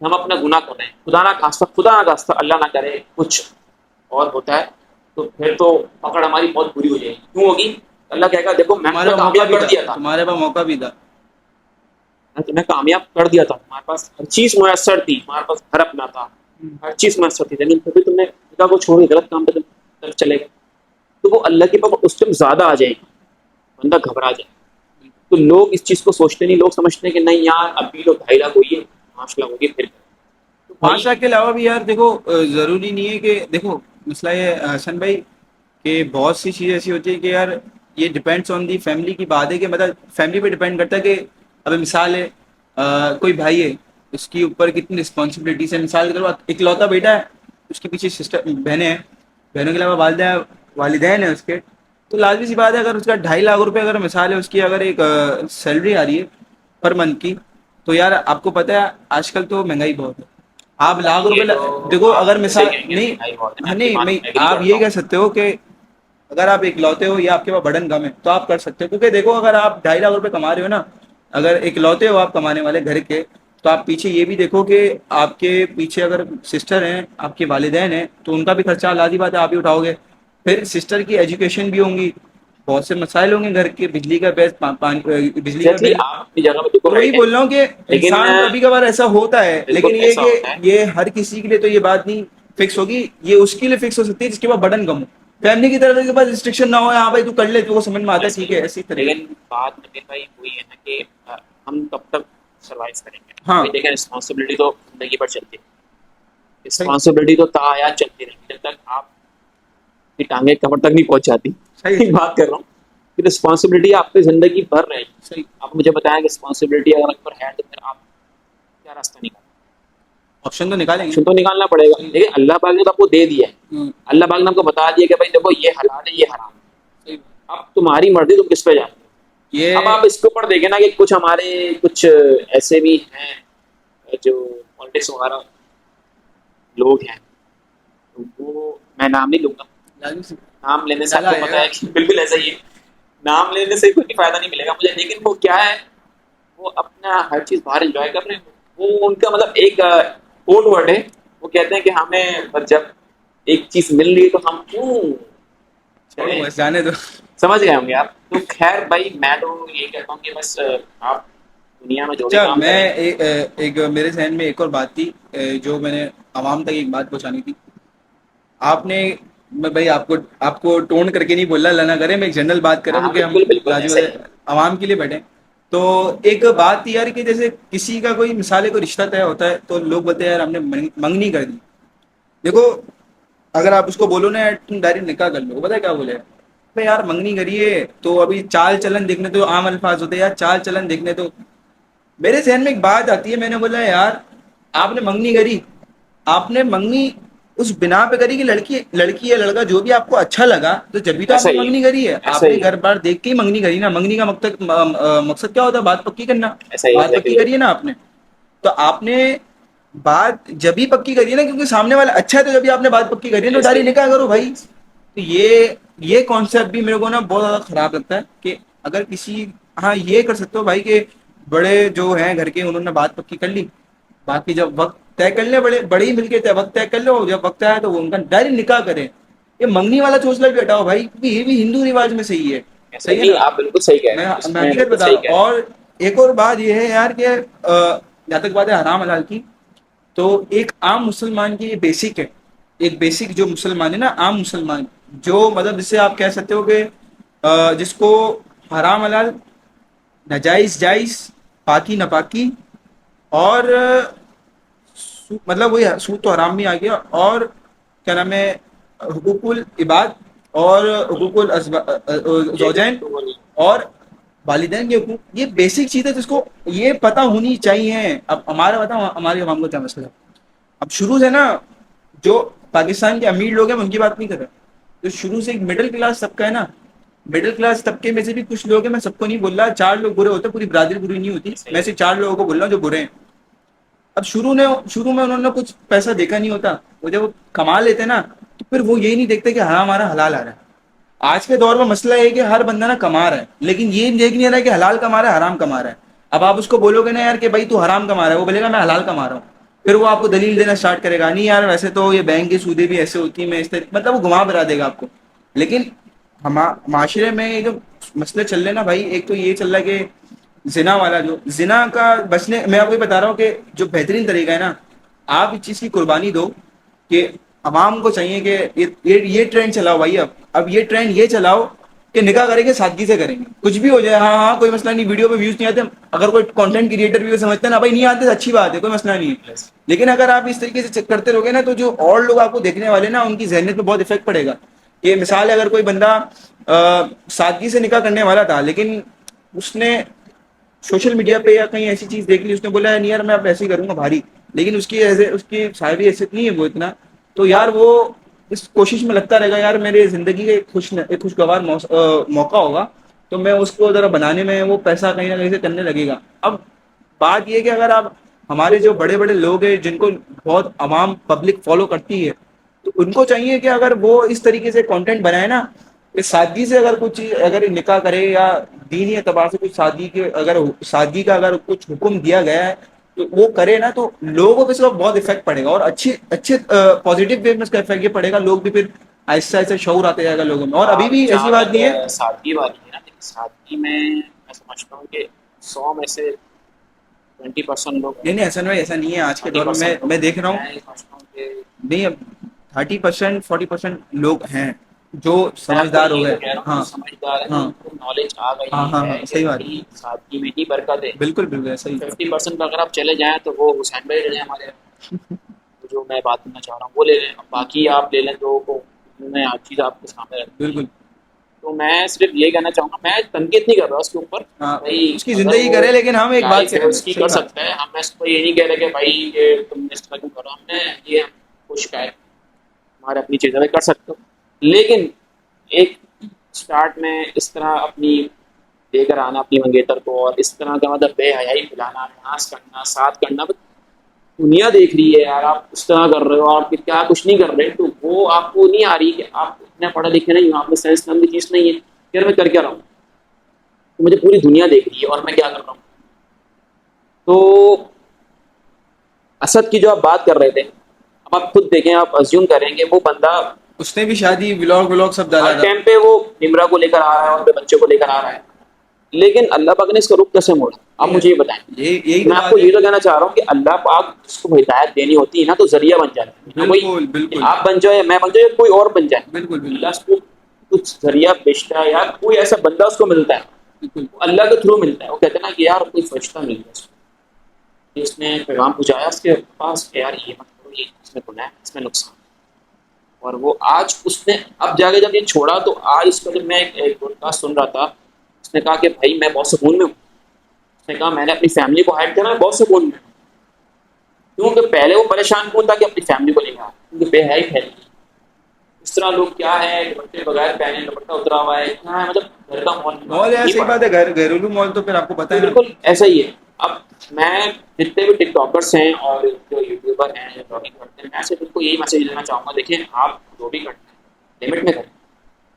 ہم اپنا گناہ کر رہے ہیں. خدا نہ خواستہ اللہ نہ کرے کچھ اور ہوتا ہے تو پھر تو پکڑ ہماری بہت بری ہو جائے گی. کیوں ہوگی؟ اللہ کہے گا دیکھو میں تمہارے تمہیں پاس موقع کامیاب بھی کر تھا، دیا تھا تمہارے پاس موقع بھی تھا. میں تمہیں کامیاب کر دیا تھا. تمہارے پاس ہر چیز میسر تھی. تمہارے پاس گھر اپنا تھا ہر چیز میسر تھی لیکن پھر بھی تم نے خدا کو چھوڑ کے غلط کام پہ طرف چلے گئے تو وہ اللہ کے پاس اس ٹائم زیادہ آ جائے گی. بندہ گھبرا جائے. تو لوگ اس چیز کو سوچتے نہیں. لوگ سمجھتے ہیں کہ نہیں یار ابھی تو 2.5 لاکھ ہوئی ہے 5 لاکھ ہوگی پھر تو بھائی 5 لاکھ کے علاوہ بھی یار دیکھو ضروری نہیں ہے کہ دیکھو مسئلہ یہ حسن بھائی کہ بہت سی چیزیں ایسی ہوتی ہے کہ یار یہ ڈپینڈس آن دی فیملی کی بات ہے کہ مطلب فیملی پہ ڈپینڈ کرتا ہے کہ ابھی مثال ہے کوئی بھائی ہے اس کے اوپر کتنی رسپانسبلٹیز ہے. مثال کے طور پر اکلوتا بیٹا ہے اس کے پیچھے سسٹر بہنیں ہیں، بہنوں کے علاوہ والدین ہیں اس کے. تو لازمی سی بات ہے اگر اس کا 2.5 لاکھ روپے اگر مثال ہے اس کی اگر ایک سیلری آ رہی ہے پر منتھ کی تو یار آپ کو پتہ ہے آج کل تو مہنگائی بہت ہے. آپ لاکھ روپے یہ تو دیکھو آپ اگر بالکل مثال صحیح کہیں گے نہیں مہنگائی بہت ہے. میں ہاں آپ کی نہیں بات میں میں ایگری آپ کرتا یہ ہوں. کہہ سکتے ہو کہ اگر آپ اکلوتے ہو یا آپ کے پاس بڑن کم ہے تو آپ کر سکتے ہو. کیونکہ دیکھو اگر آپ 2.5 لاکھ روپے کما رہے ہو نا اگر اکلوتے ہو آپ کمانے والے گھر کے تو آپ پیچھے یہ بھی دیکھو کہ آپ کے پیچھے اگر سسٹر ہیں آپ کے والدین ہیں تو ان کا بھی خرچہ لازمی بات ہے آپ ہی اٹھاؤ گے. پھر سسٹر کی ایجوکیشن بھی ہوں گی. بہت سے مسائل ہوں گے گھر کے بجلی کا بجلی کا ایگزیکٹلی بل. آپ اپنی جگہ پہ بالکل تو وہی رائٹ ہے بول رہا ہوں کہ لیکن انسان کبھی کبھار ایسا ہوتا ہے بالکل لیکن یہ ایسا کہ ہوتا ہے. یہ ہر کسی کے لیے تو یہ بات نہیں فکس ہوگی. یہ اس کے لیے فکس ہو سکتی ہے جس کے پاس بٹن کم ہو. فیملی کی طرف کے پاس ریسٹرکشن نہ ہو ہاں بھائی تو کر لے تو وہ سمجھ میں آتا ہے ایسا ٹھیک ہی ہے ہے ایسی طریقے. لیکن بات نبیل بھائی وہی ہے نا کہ ہم کب تک سروائو کریں گے. ہاں ابھی دیکھیں رسپانسبلٹی تو زندگی پر چلتی ہے. صحیح رسپانسبلٹی تو تا حیات چلتی رہے گی جب تک آپ کی ٹانگیں کمر تک نہیں پہنچ جاتی. صحیح ایک بات کر رہا ہوں کہ رسپانسبلٹی آپ کی زندگی بھر رہے گی. صحیح. آپ مجھے بتائیں کہ رسپانسبلٹی اگر آپ پر ہے تو پھر آپ کیا راستہ نکالیں. آپشن تو نکالیں گے. آپشن تو نکالنا پڑے گا. صحیح. لیکن اللہ پاک نے تو آپ کو دے دیا ہے. ہوں. اللہ پاک نے آپ کو بتا دیا کہ بھائی دیکھو یہ حلال ہے یہ حرام ہے. صحیح. اب تمہاری مرضی تم کس پہ جاتے ہو. اب یہ آپ اس کے اوپر دیکھیں نا کہ کچھ ہمارے کچھ ایسے بھی ہیں جو پالیٹکس وغیرہ لوگ ہیں وہ میں نام نہیں لوں گا. لازمی سی نام لینے سے آپ ڈالا کو آئے پتا گا. ہے کہ بالکل ایسا ہی ہے. نام لینے سے کوئی فائدہ نہیں ملے گا مجھے. لیکن وہ کیا ہے وہ اپنا ہر چیز باہر انجوائے کر رہے ہیں. وہ ان کا مطلب ایک کوڈ ورڈ ہے. وہ کہتے ہیں کہ ہمیں جب ایک چیز مل رہی ہے تو ہم کیوں چھوڑو چھوڑیں. بس جانے دو. سمجھ گئے ہوں گے آپ. تو خیر بھائی میں تو یہ کہتا ہوں کہ بس آپ دنیا میں جو بھی اچھا، کام میں کریں. ایک میرے ذہن میں ایک اور بات تھی جو میں نے عوام تک ایک بات پہنچانی تھی. آپ نے، میں بھائی آپ کو ٹون کر کے نہیں بول رہا، اللہ نہ کرے میں ایک جنرل بات کر رہا ہاں ہوں ہاں، کیونکہ ہم بالکل بالکل راجی ایسا ہی ہے. عوام کے لیے بیٹھے. تو ایک بات تھی یار کہ جیسے کسی کا کوئی مثال ہے کوئی رشتہ طے ہوتا ہے تو لوگ بولتے ہیں یار ہم نے منگنی کر دی. دیکھو، اگر آپ اس کو بولو نا یار تم ڈائریکٹ نکاح کر لو، پتا ہے کیا بولے؟ بھائی یار منگنی کریے تو ابھی چال چلن دیکھنے تو عام الفاظ ہوتے ہیں یار، چال چلن دیکھنے تو. میرے ذہن میں ایک بات آتی ہے، میں نے بولا یار آپ نے منگنی کری، آپ نے منگنی اس بنا پہ کری کہ لڑکی یا لڑکا جو بھی آپ کو اچھا لگا تو جبھی تو آپ ایسا نے ہی ہے. منگنی کری ہے. ایسا آپ نے ہی ہے. گھر بار دیکھ کے ہی منگنی کری نا. منگنی کا مقصد کیا ہوتا ہے؟ بات پکی کرنا. ایسا ہی بات پکی ایگزیکٹلی. کری ہے نا آپ نے. تو آپ نے بات جبھی پکی کری ہے نا کیونکہ سامنے والا اچھا ہے، تو جبھی آپ نے بات پکی کری ہے تو ایسا ڈائری ہی ہے. نکاح کرو بھائی. تو یہ کانسیپٹ بھی میرے کو نا بہت زیادہ خراب لگتا ہے کہ اگر کسی، ہاں یہ کر سکتے ہو بھائی کہ بڑے جو ہیں گھر کے انہوں نے بات پکی کر لی، باقی جب وقت طے کر لیں، بڑے ہی مل کے وقت طے کر لو، جب وقت آیا تو وہ ان کا ڈائریکٹ نکاح کریں. یہ منگنی والا چوچلا بھی ہٹاؤ بھائی کیونکہ یہ بھی ہندو رواج میں صحیح ہے. ایسا ہی صحیح ہے نہیں، نا؟ آپ بالکل صحیح کہہ رہے میں ہیں، اس میں میں حقیقت بالکل بتا صحیح رہا کہہ ہوں. رہے ہیں. اور ایک اور بات یہ ہے یار کہ جہاں تک بات ہے حرام حلال کی، تو ایک عام مسلمان کی یہ بیسک ہے. ایک بیسک جو مسلمان ہے نا، عام مسلمان، جو مطلب جس سے آپ کہہ سکتے ہو کہ جس کو حرام حلال، ناجائز جائز، پاکی ناپاکی، اور مطلب وہی سود تو حرام بھی آ گیا، اور کیا نام ہے، حقوق العباد اور حقوق یہ جو الزوجین تو اور والدین کے حقوق، یہ بیسک چیز ہے جس کو یہ پتہ ہونی چاہیے. اب ہمارا بتاؤ ہمارے عوام کو کیا مسئلہ ہے؟ اب شروع سے نا جو پاکستان کے امیر لوگ ہیں ان کی بات نہیں کر رہے، تو شروع سے ایک مڈل کلاس طبقہ ہے نا، مڈل کلاس طبقے میں سے بھی کچھ لوگ ہیں، میں سب کو نہیں بول رہا، 4 لوگ برے ہوتے ہیں، پوری برادری بری نہیں ہوتی، ایسا ہی میں ہے. سے 4 لوگوں کو بول رہا ہوں جو برے ہیں. اب شروع میں انہوں نے کچھ پیسہ دیکھا نہیں ہوتا، وہ جب وہ کما لیتے نا تو پھر وہ یہی نہیں دیکھتے کہ ہاں ہمارا حلال آ رہا ہے. آج کے دور میں مسئلہ ہے کہ ہر بندہ نا کما رہا ہے لیکن یہ دیکھ نہیں رہا ہے کہ حلال کما رہا ہے حرام کما رہا ہے. اب آپ اس کو بولو گے نا یار کہ بھائی تو حرام کما رہا ہے، وہ بولے گا میں حلال کما رہا ہوں. پھر وہ آپ کو دلیل دینا اسٹارٹ کرے گا، نہیں یار ویسے تو یہ بینک کی سودیں بھی ایسے ہوتی ہیں، میں اس طرح مطلب وہ گھما پھرا دے گا آپ کو. لیکن معاشرے میں یہ جو مسئلے چل رہے ہیں نا بھائی، ایک تو یہ چل رہا ہے کہ زنا والا، جو زنا کا بچنے، میں آپ کو بتا رہا ہوں کہ جو بہترین طریقہ ہے نا، آپ اس چیز کی قربانی دو کہ عوام کو چاہیے کہ یہ ٹرینڈ چلاؤ بھائی. اب یہ ٹرینڈ یہ چلاؤ کہ نکاح کریں گے سادگی سے کریں گے، کچھ بھی ہو جائے، ہاں ہاں کوئی مسئلہ نہیں، ویڈیو پہ ویوز نہیں آتے، اگر کوئی کنٹینٹ کریٹر بھی سمجھتے ہیں نا بھائی نہیں آتے اچھی بات ہے، کوئی مسئلہ نہیں ہے. لیکن اگر آپ اس طریقے سے کرتے رہو گے نا تو جو اور لوگ آپ کو دیکھنے والے نا ان کی ذہنیت پہ بہت افیکٹ پڑے گا. یہ مثال ہے، اگر کوئی بندہ سادگی سے نکاح کرنے والا تھا لیکن اس نے سوشل میڈیا پہ یا کہیں ایسی چیز دیکھ لی، اس نے بولا نہیں یار میں اب ایسے ہی کروں گا بھاری، لیکن اس کی صاحبی حیثیت نہیں ہے وہ اتنا، تو یار وہ اس کوشش میں لگتا رہے گا یار میرے زندگی کا ایک خوشگوار موقع ہوگا تو میں اس کو ذرا بنانے میں وہ پیسہ کہیں نہ کہیں سے کرنے لگے گا. اب بات یہ کہ اگر آپ ہمارے جو بڑے بڑے لوگ ہیں جن کو بہت عوام پبلک فالو کرتی ہے، تو ان کو چاہیے کہ اگر وہ اس طریقے سے کنٹینٹ بنائے نا کہ سادگی سے اگر کچھ چیز اگر نکاح کرے یا دینی اعتبار سے کچھ سادگی کا اگر کچھ حکم دیا گیا ہے تو وہ کرے نا، تو لوگوں پہ اس کا بہت افیکٹ پڑے گا اور اچھے پازیٹیو وے میں اس کا افیکٹ یہ پڑے گا. لوگ بھی پھر آہستہ آہستہ شعور آتے جائے گا لوگوں میں. اور ابھی بھی ایسی جہاں بات تک نہیں ہے. سادگی والی ہے نا، لیکن سادگی میں سمجھتا ہوں کہ 100 میں سے 20% لوگ نہیں نہیں، حسن بھائی ایسا نہیں ہے. آج کے دور 30% میں لوگ میں دیکھ رہا ہوں، میں یہ سمجھتا ہوں کہ نہیں اب 30% 40% لوگ ہیں جو میں آپ کو سمجھدار ہو یہ گئے. تو کہہ رہا ہوں جو ہاں سمجھدار ہے نا، ہاں ان کو نالج آ ہاں گئی ہاں ہے ہاں، کہ صحیح بات بھائی سادگی میں ہی برکت ہے. بالکل بالکل ایسا ہی. 50% پہ اگر آپ چلے جائیں تو وہ حسین بھائی لے لیں ہمارے، جو میں بات کرنا چاہ رہا ہوں وہ لے لیں، باقی آپ لے لیں جو کو میں ہر چیز آپ کے سامنے رکھی ہے. بالکل. تو میں صرف یہ کہنا چاہوں گا، میں تنقید نہیں کر رہا اس کے اوپر، ہاں بھائی اس کی اگر زندگی وہ کرے لیکن ہم ایک بات لائف کہہ ہے رہے اس ہیں. کی صحیح کر بات. سکتا ہے. ہم اس کو یہ نہیں کہہ رہے کہ بھائی یہ تم نے اس کا کیوں کرو، ہم نے یہ کو شکایت ہمارے اپنی چیزیں میں کر سکتے ہو، لیکن ایک اسٹارٹ میں اس طرح اپنی دے کر آنا اپنی منگیتر کو، اور اس طرح کا مطلب بے حیائی پھیلانا، ناس کرنا، ساتھ کرنا، دنیا دیکھ رہی ہے یار آپ اس طرح کر رہے ہو اور کیا کچھ نہیں کر رہے، تو وہ آپ کو نہیں آ رہی کہ آپ اتنے پڑھے لکھے نہیں ہو، آپ میں سائنس نام کی چیز نہیں ہے، پھر میں کر کیا رہا ہوں، تو مجھے پوری دنیا دیکھ رہی ہے اور میں کیا کر رہا ہوں. تو اسد کی جو آپ بات کر رہے تھے، اب آپ خود دیکھیں، آپ ازیوم کریں گے وہ بندہ اس نے بھی شادی ولاگ سب ڈالا ہر تھا. ٹائم پہ وہ نمرا کو لے کر آ رہا ہے اور اپنے بچے کو لے کر آ رہا ہے، لیکن اللہ پاک نے اس کا رخ کیسے موڑا؟ آپ مجھے یہ بتائیں. یہی تو میں آپ کو بات ہے. یہ تو کہنا چاہ رہا ہوں کہ اللہ پاک جس کو ہدایت دینی ہوتی ہے نا تو ذریعہ بن جاتی ہے نا کوئی, بالکل کہ بالکل آپ بن جائے, میں بن جائے, کوئی اور بن جائے, بالکل اللہ بالکل اس کو کچھ ذریعہ بیچتا ہے یا کوئی ایسا بندہ اس کو ملتا ہے, بالکل. وہ اللہ کے تھرو ملتا ہے. وہ کہتے ہیں نا کہ یار کوئی فرشتہ مل گیا اس نے پیغام پہنچایا اس کے پاس کہ یار یہ مت کرو, یہ اس میں گناہ ہے, اس میں نقصان. اور وہ آج اس نے اب جا کے جب یہ چھوڑا تو آج اس کا جب میں ایک پوڈ کاسٹ سن رہا تھا, اس نے کہا کہ بھائی میں بہت سکون میں ہوں. اس نے کہا میں نے اپنی فیملی کو ہائڈ کرنا, میں بہت سکون میں ہوں. کیونکہ پہلے وہ پریشان کیوں تھا کہ اپنی فیملی کو لے گا, کیونکہ بے حیائی پھیل گئی. اس طرح لوگ کیا ہے دوپٹے بغیر پہنے, دوپٹہ اترا ہوا ہے, کیا ہے مطلب گھر کا ماحول مال ہے, نہیں صحیح پڑ بات رہا. ہے, گھریلو مال تو پھر آپ کو پتہ تو ہے نا. بالکل ایسا ہی ہے. اب میں جتنے بھی ٹک ٹاکرس ہیں اور جو یوٹیوبر ہیں جو بلاگنگ کرتے ہیں, میں صرف ان کو یہی میسج دینا چاہوں گا, دیکھیں آپ جو بھی کرتے ہیں لمٹ میں کریں.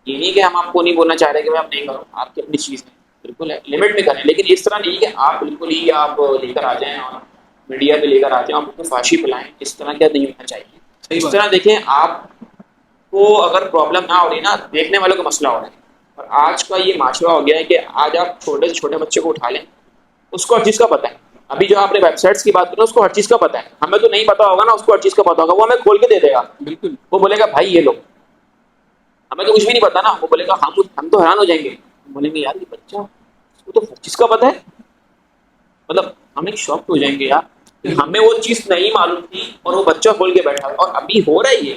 یہ نہیں کہ ہم آپ کو نہیں بولنا چاہ رہے کہ آپ نہیں کرو, آپ کی اپنی چیز ہے, بالکل ہے, لمٹ میں کریں. لیکن اس طرح نہیں کہ آپ بالکل ہی آپ لے کر آ جائیں اور میڈیا پہ لے کر آ جائیں, آپ کو فحاشی پلائیں. اس طرح کیا نہیں ہونا چاہیے. صحیح اس بات. طرح دیکھیں آپ کو اگر پرابلم نہ ہو رہی نا, دیکھنے والوں کا مسئلہ ہو رہا ہے. اور آج کا یہ معاشرہ ہو گیا ہے کہ آج آپ چھوٹے سے چھوٹے بچے کو اٹھا لیں, اس کو ہر چیز کا پتہ ہے. ابھی جو آپ نے ویب سائٹس کی بات کریں اس کو ہر چیز کا پتہ ہے. ہمیں تو نہیں پتا ہوگا نا, اس کو ہر چیز کا پتا ہوگا, وہ ہمیں کھول کے دے دے گا. بالکل وہ بولے گا بھائی یہ لو, ہمیں تو کچھ بھی نہیں پتا نا. وہ بولے گا ہم تو حیران ہو جائیں گے, بولیں گے یار یہ بچہ اس کو تو ہر چیز کا پتہ ہے. مطلب ہم ایک شاک ہو جائیں گے یار کہ ہمیں وہ چیز نہیں معلوم تھی اور وہ بچہ کھول کے بیٹھا. اور ابھی ہو رہا ہے یہ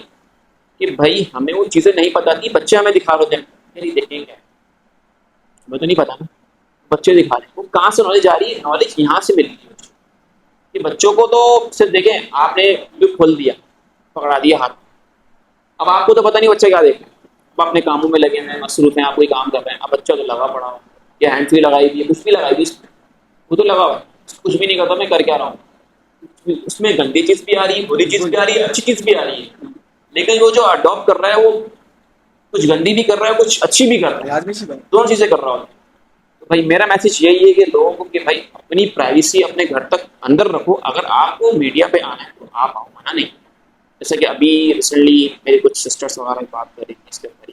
کہ بھائی ہمیں وہ چیزیں نہیں پتا تھی, بچے ہمیں دکھا رہے تھے, نہیں دیکھیں گے ہمیں تو نہیں پتا نا, بچے دکھا رہے ہیں. وہ کہاں سے نالج آ رہی ہے؟ نالج یہاں سے مل رہی ہے کہ بچوں کو تو صرف دیکھیں آپ نے کھول دیا, پکڑا دیا ہاتھ, اب آپ کو تو پتہ نہیں بچہ کیا دیکھ رہے ہیں. اب اپنے کاموں میں لگے ہیں, مصروف ہیں, آپ کوئی کام کر رہے ہیں, اب بچہ تو لگا پڑا ہو, یا ہینڈ فری لگائی دی, کچھ بھی لگائی دی, وہ تو لگا ہوا ہے, کچھ بھی نہیں کرتا, میں کر کے آ رہا ہوں. اس میں گندی چیز بھی آ رہی ہے, بری چیز بھی آ رہی ہے, اچھی چیز بھی آ رہی ہے. لیکن وہ جو اڈاپٹ کر رہا ہے وہ کچھ گندی بھی کر رہا ہے, کچھ اچھی بھی کر رہا ہے, لازمی سی بات. دونوں چیزیں کر رہا ہوتا ہے. تو بھائی میرا میسج یہی ہے کہ لوگوں کو کہ بھائی اپنی پرائیویسی اپنے گھر تک اندر رکھو. اگر آپ کو میڈیا پہ آنا ہے تو آپ آؤ, منع نہیں. جیسے کہ ابھی ریسنٹلی میری کچھ سسٹرس وغیرہ بات کر رہی تھی اس کے اوپر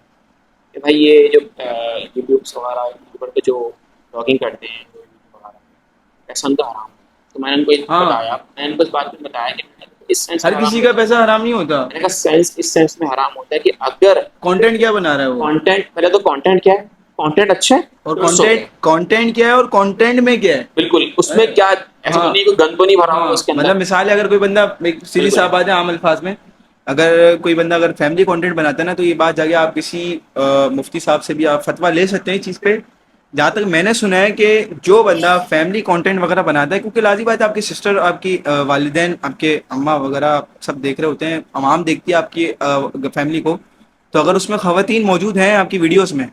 کہ بھائی یہ جو یوٹیوبس وغیرہ یوٹیوبر پہ جو بلاگنگ کرتے ہیں وغیرہ, پیسہ ان کا حرام. تو میں نے ان کو ہاں, بتایا, میں نے ان کو اس بات میں بتایا کہ اس سینس ہر میں حرام کسی نہیں کا ہوتا. پیسہ حرام نہیں ہوتا. میں نے کہا سینس اس سینس میں حرام ہوتا ہے کہ اگر کنٹینٹ کیا بنا رہا ہے وہ, کانٹینٹ, پہلے تو کانٹینٹ کیا ہے, کانٹینٹ اچھا ہے اور تو اٹس اوکے. کانٹینٹ کیا ہے, اور کانٹینٹ میں کیا بالکل اس ہے. میں کیا ایسا تو ہاں نہیں کوئی گند تو نہیں بھرا ہوا ہاں, اس کے اندر. مطلب مثال ہے, اگر کوئی بندہ ایک سیدھی بالکل سی بات ہے عام الفاظ میں, اگر کوئی بندہ اگر فیملی کنٹینٹ بناتا ہے نا, تو یہ بات جا کے آپ کسی مفتی صاحب سے بھی آپ فتویٰ لے سکتے ہیں اس چیز پہ. جہاں تک میں نے سنا ہے کہ جو بندہ فیملی کنٹینٹ وغیرہ بناتا ہے, کیونکہ لازمی بات ہے آپ کی سسٹر, آپ کی والدین, آپ کے اماں وغیرہ سب دیکھ رہے ہوتے ہیں, عوام دیکھتی ہے آپ کی فیملی کو. تو اگر اس میں خواتین موجود ہیں آپ کی ویڈیوز میں,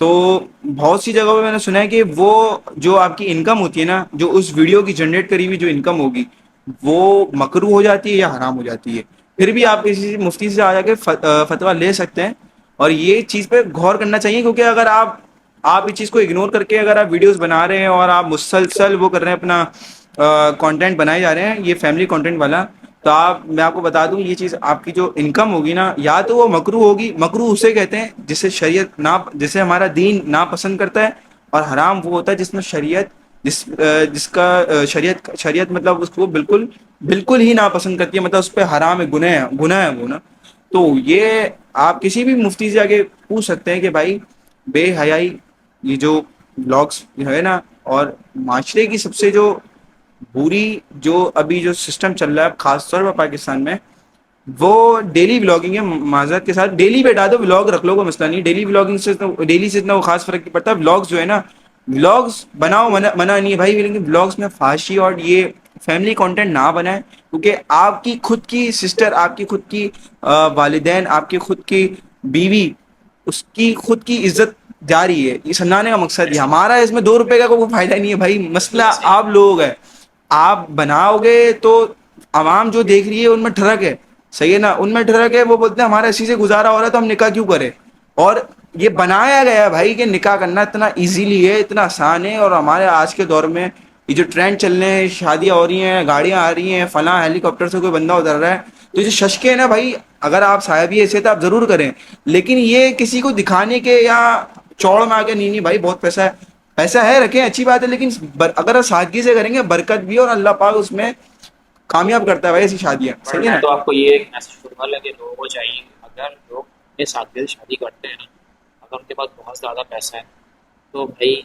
تو بہت سی جگہوں پہ میں نے سنا ہے کہ وہ جو آپ کی انکم ہوتی ہے نا, جو اس ویڈیو کی جنریٹ کری ہوئی جو انکم ہوگی, وہ مکروہ ہو جاتی ہے یا حرام ہو جاتی ہے. پھر بھی آپ کسی مفتی سے آ جا کے فتویٰ لے سکتے ہیں. اور یہ چیز پہ غور کرنا چاہیے, کیونکہ اگر آپ اس چیز کو اگنور کر کے اگر آپ ویڈیوز بنا رہے ہیں اور آپ مسلسل وہ کر رہے ہیں, اپنا کانٹینٹ بنائے جا رہے ہیں یہ فیملی کانٹینٹ والا, تو میں آپ کو بتا دوں یہ چیز آپ کی جو انکم ہوگی نا, یا تو وہ مکروہ ہوگی. مکروہ اسے کہتے ہیں جسے شریعت جسے ہمارا دین ناپسند کرتا ہے, اور حرام وہ ہوتا ہے جس میں شریعت جس کا شریعت مطلب اس کو بالکل ہی ناپسند کرتی ہے, مطلب اس پہ حرام ہے, گناہ ہے وہ نا. تو یہ آپ کسی بھی مفتی سے آگے پوچھ سکتے ہیں کہ بھائی بے حیائی یہ جو بلاگس جو ہے نا, اور معاشرے کی سب سے جو بری جو ابھی جو سسٹم چل رہا ہے خاص طور پر پاکستان میں, وہ ڈیلی بلاگنگ ہے. معذرت کے ساتھ ڈیلی پہ ڈال دو, بلاگ رکھ لو, کو مسئلہ نہیں. ڈیلی بلاگنگ سے ڈیلی سے اتنا وہ خاص فرق نہیں پڑتا. بلاگس جو ہے نا, بلاگس بناؤ, منع نہیں ہے بھائی, لیکن بلاگس میں فحاشی اور یہ فیملی کنٹینٹ نہ بنائیں. کیونکہ آپ کی خود کی سسٹر, آپ کی خود کی والدین, آپ کی خود کی بیوی, اس کی خود کی عزت جا رہی ہے. یہ سمجھانے کا مقصد یہ, ہمارا اس میں 2 روپے کا کوئی فائدہ نہیں ہے بھائی. مسئلہ آپ لوگ ہے, آپ بناؤ گے تو عوام جو دیکھ رہی ہے ان میں ٹھڑک ہے, صحیح ہے نا, ان میں ٹھڑک ہے. وہ بولتے ہیں ہمارا اسی سے گزارا ہو رہا ہے تو ہم نکاح کیوں کریں. اور یہ بنایا گیا بھائی کہ نکاح کرنا اتنا ایزیلی ہے, اتنا آسان ہے. اور ہمارے آج کے دور میں یہ جو ٹرینڈ چل رہے ہیں, شادیاں ہو رہی ہیں, گاڑیاں آ رہی ہیں, فلاں ہیلی کاپٹر سے کوئی بندہ اتر رہا ہے, تو یہ ششکے ہے نا بھائی. اگر آپ صاحبی ایسے تو آپ ضرور کریں, لیکن یہ کسی کو دکھانے کے یا چوڑ میں آ کے نہیں بھائی بہت پیسہ ہے, پیسہ ہے رکھیں اچھی بات ہے، لیکن اگر سادگی سے کریں گے برکت بھی، اور اللہ پاک اس میں کامیاب کرتا ہے بھائی ایسی شادیاں، اور صحیح ہے میں نا؟ تو آپ کو یہ ایک میسج دوں گا کہ لوگوں کو چاہیے اگر لوگ اپنے ساتھی سے شادی کرتے ہیں نا، اگر ان کے پاس بہت زیادہ پیسہ ہے تو بھائی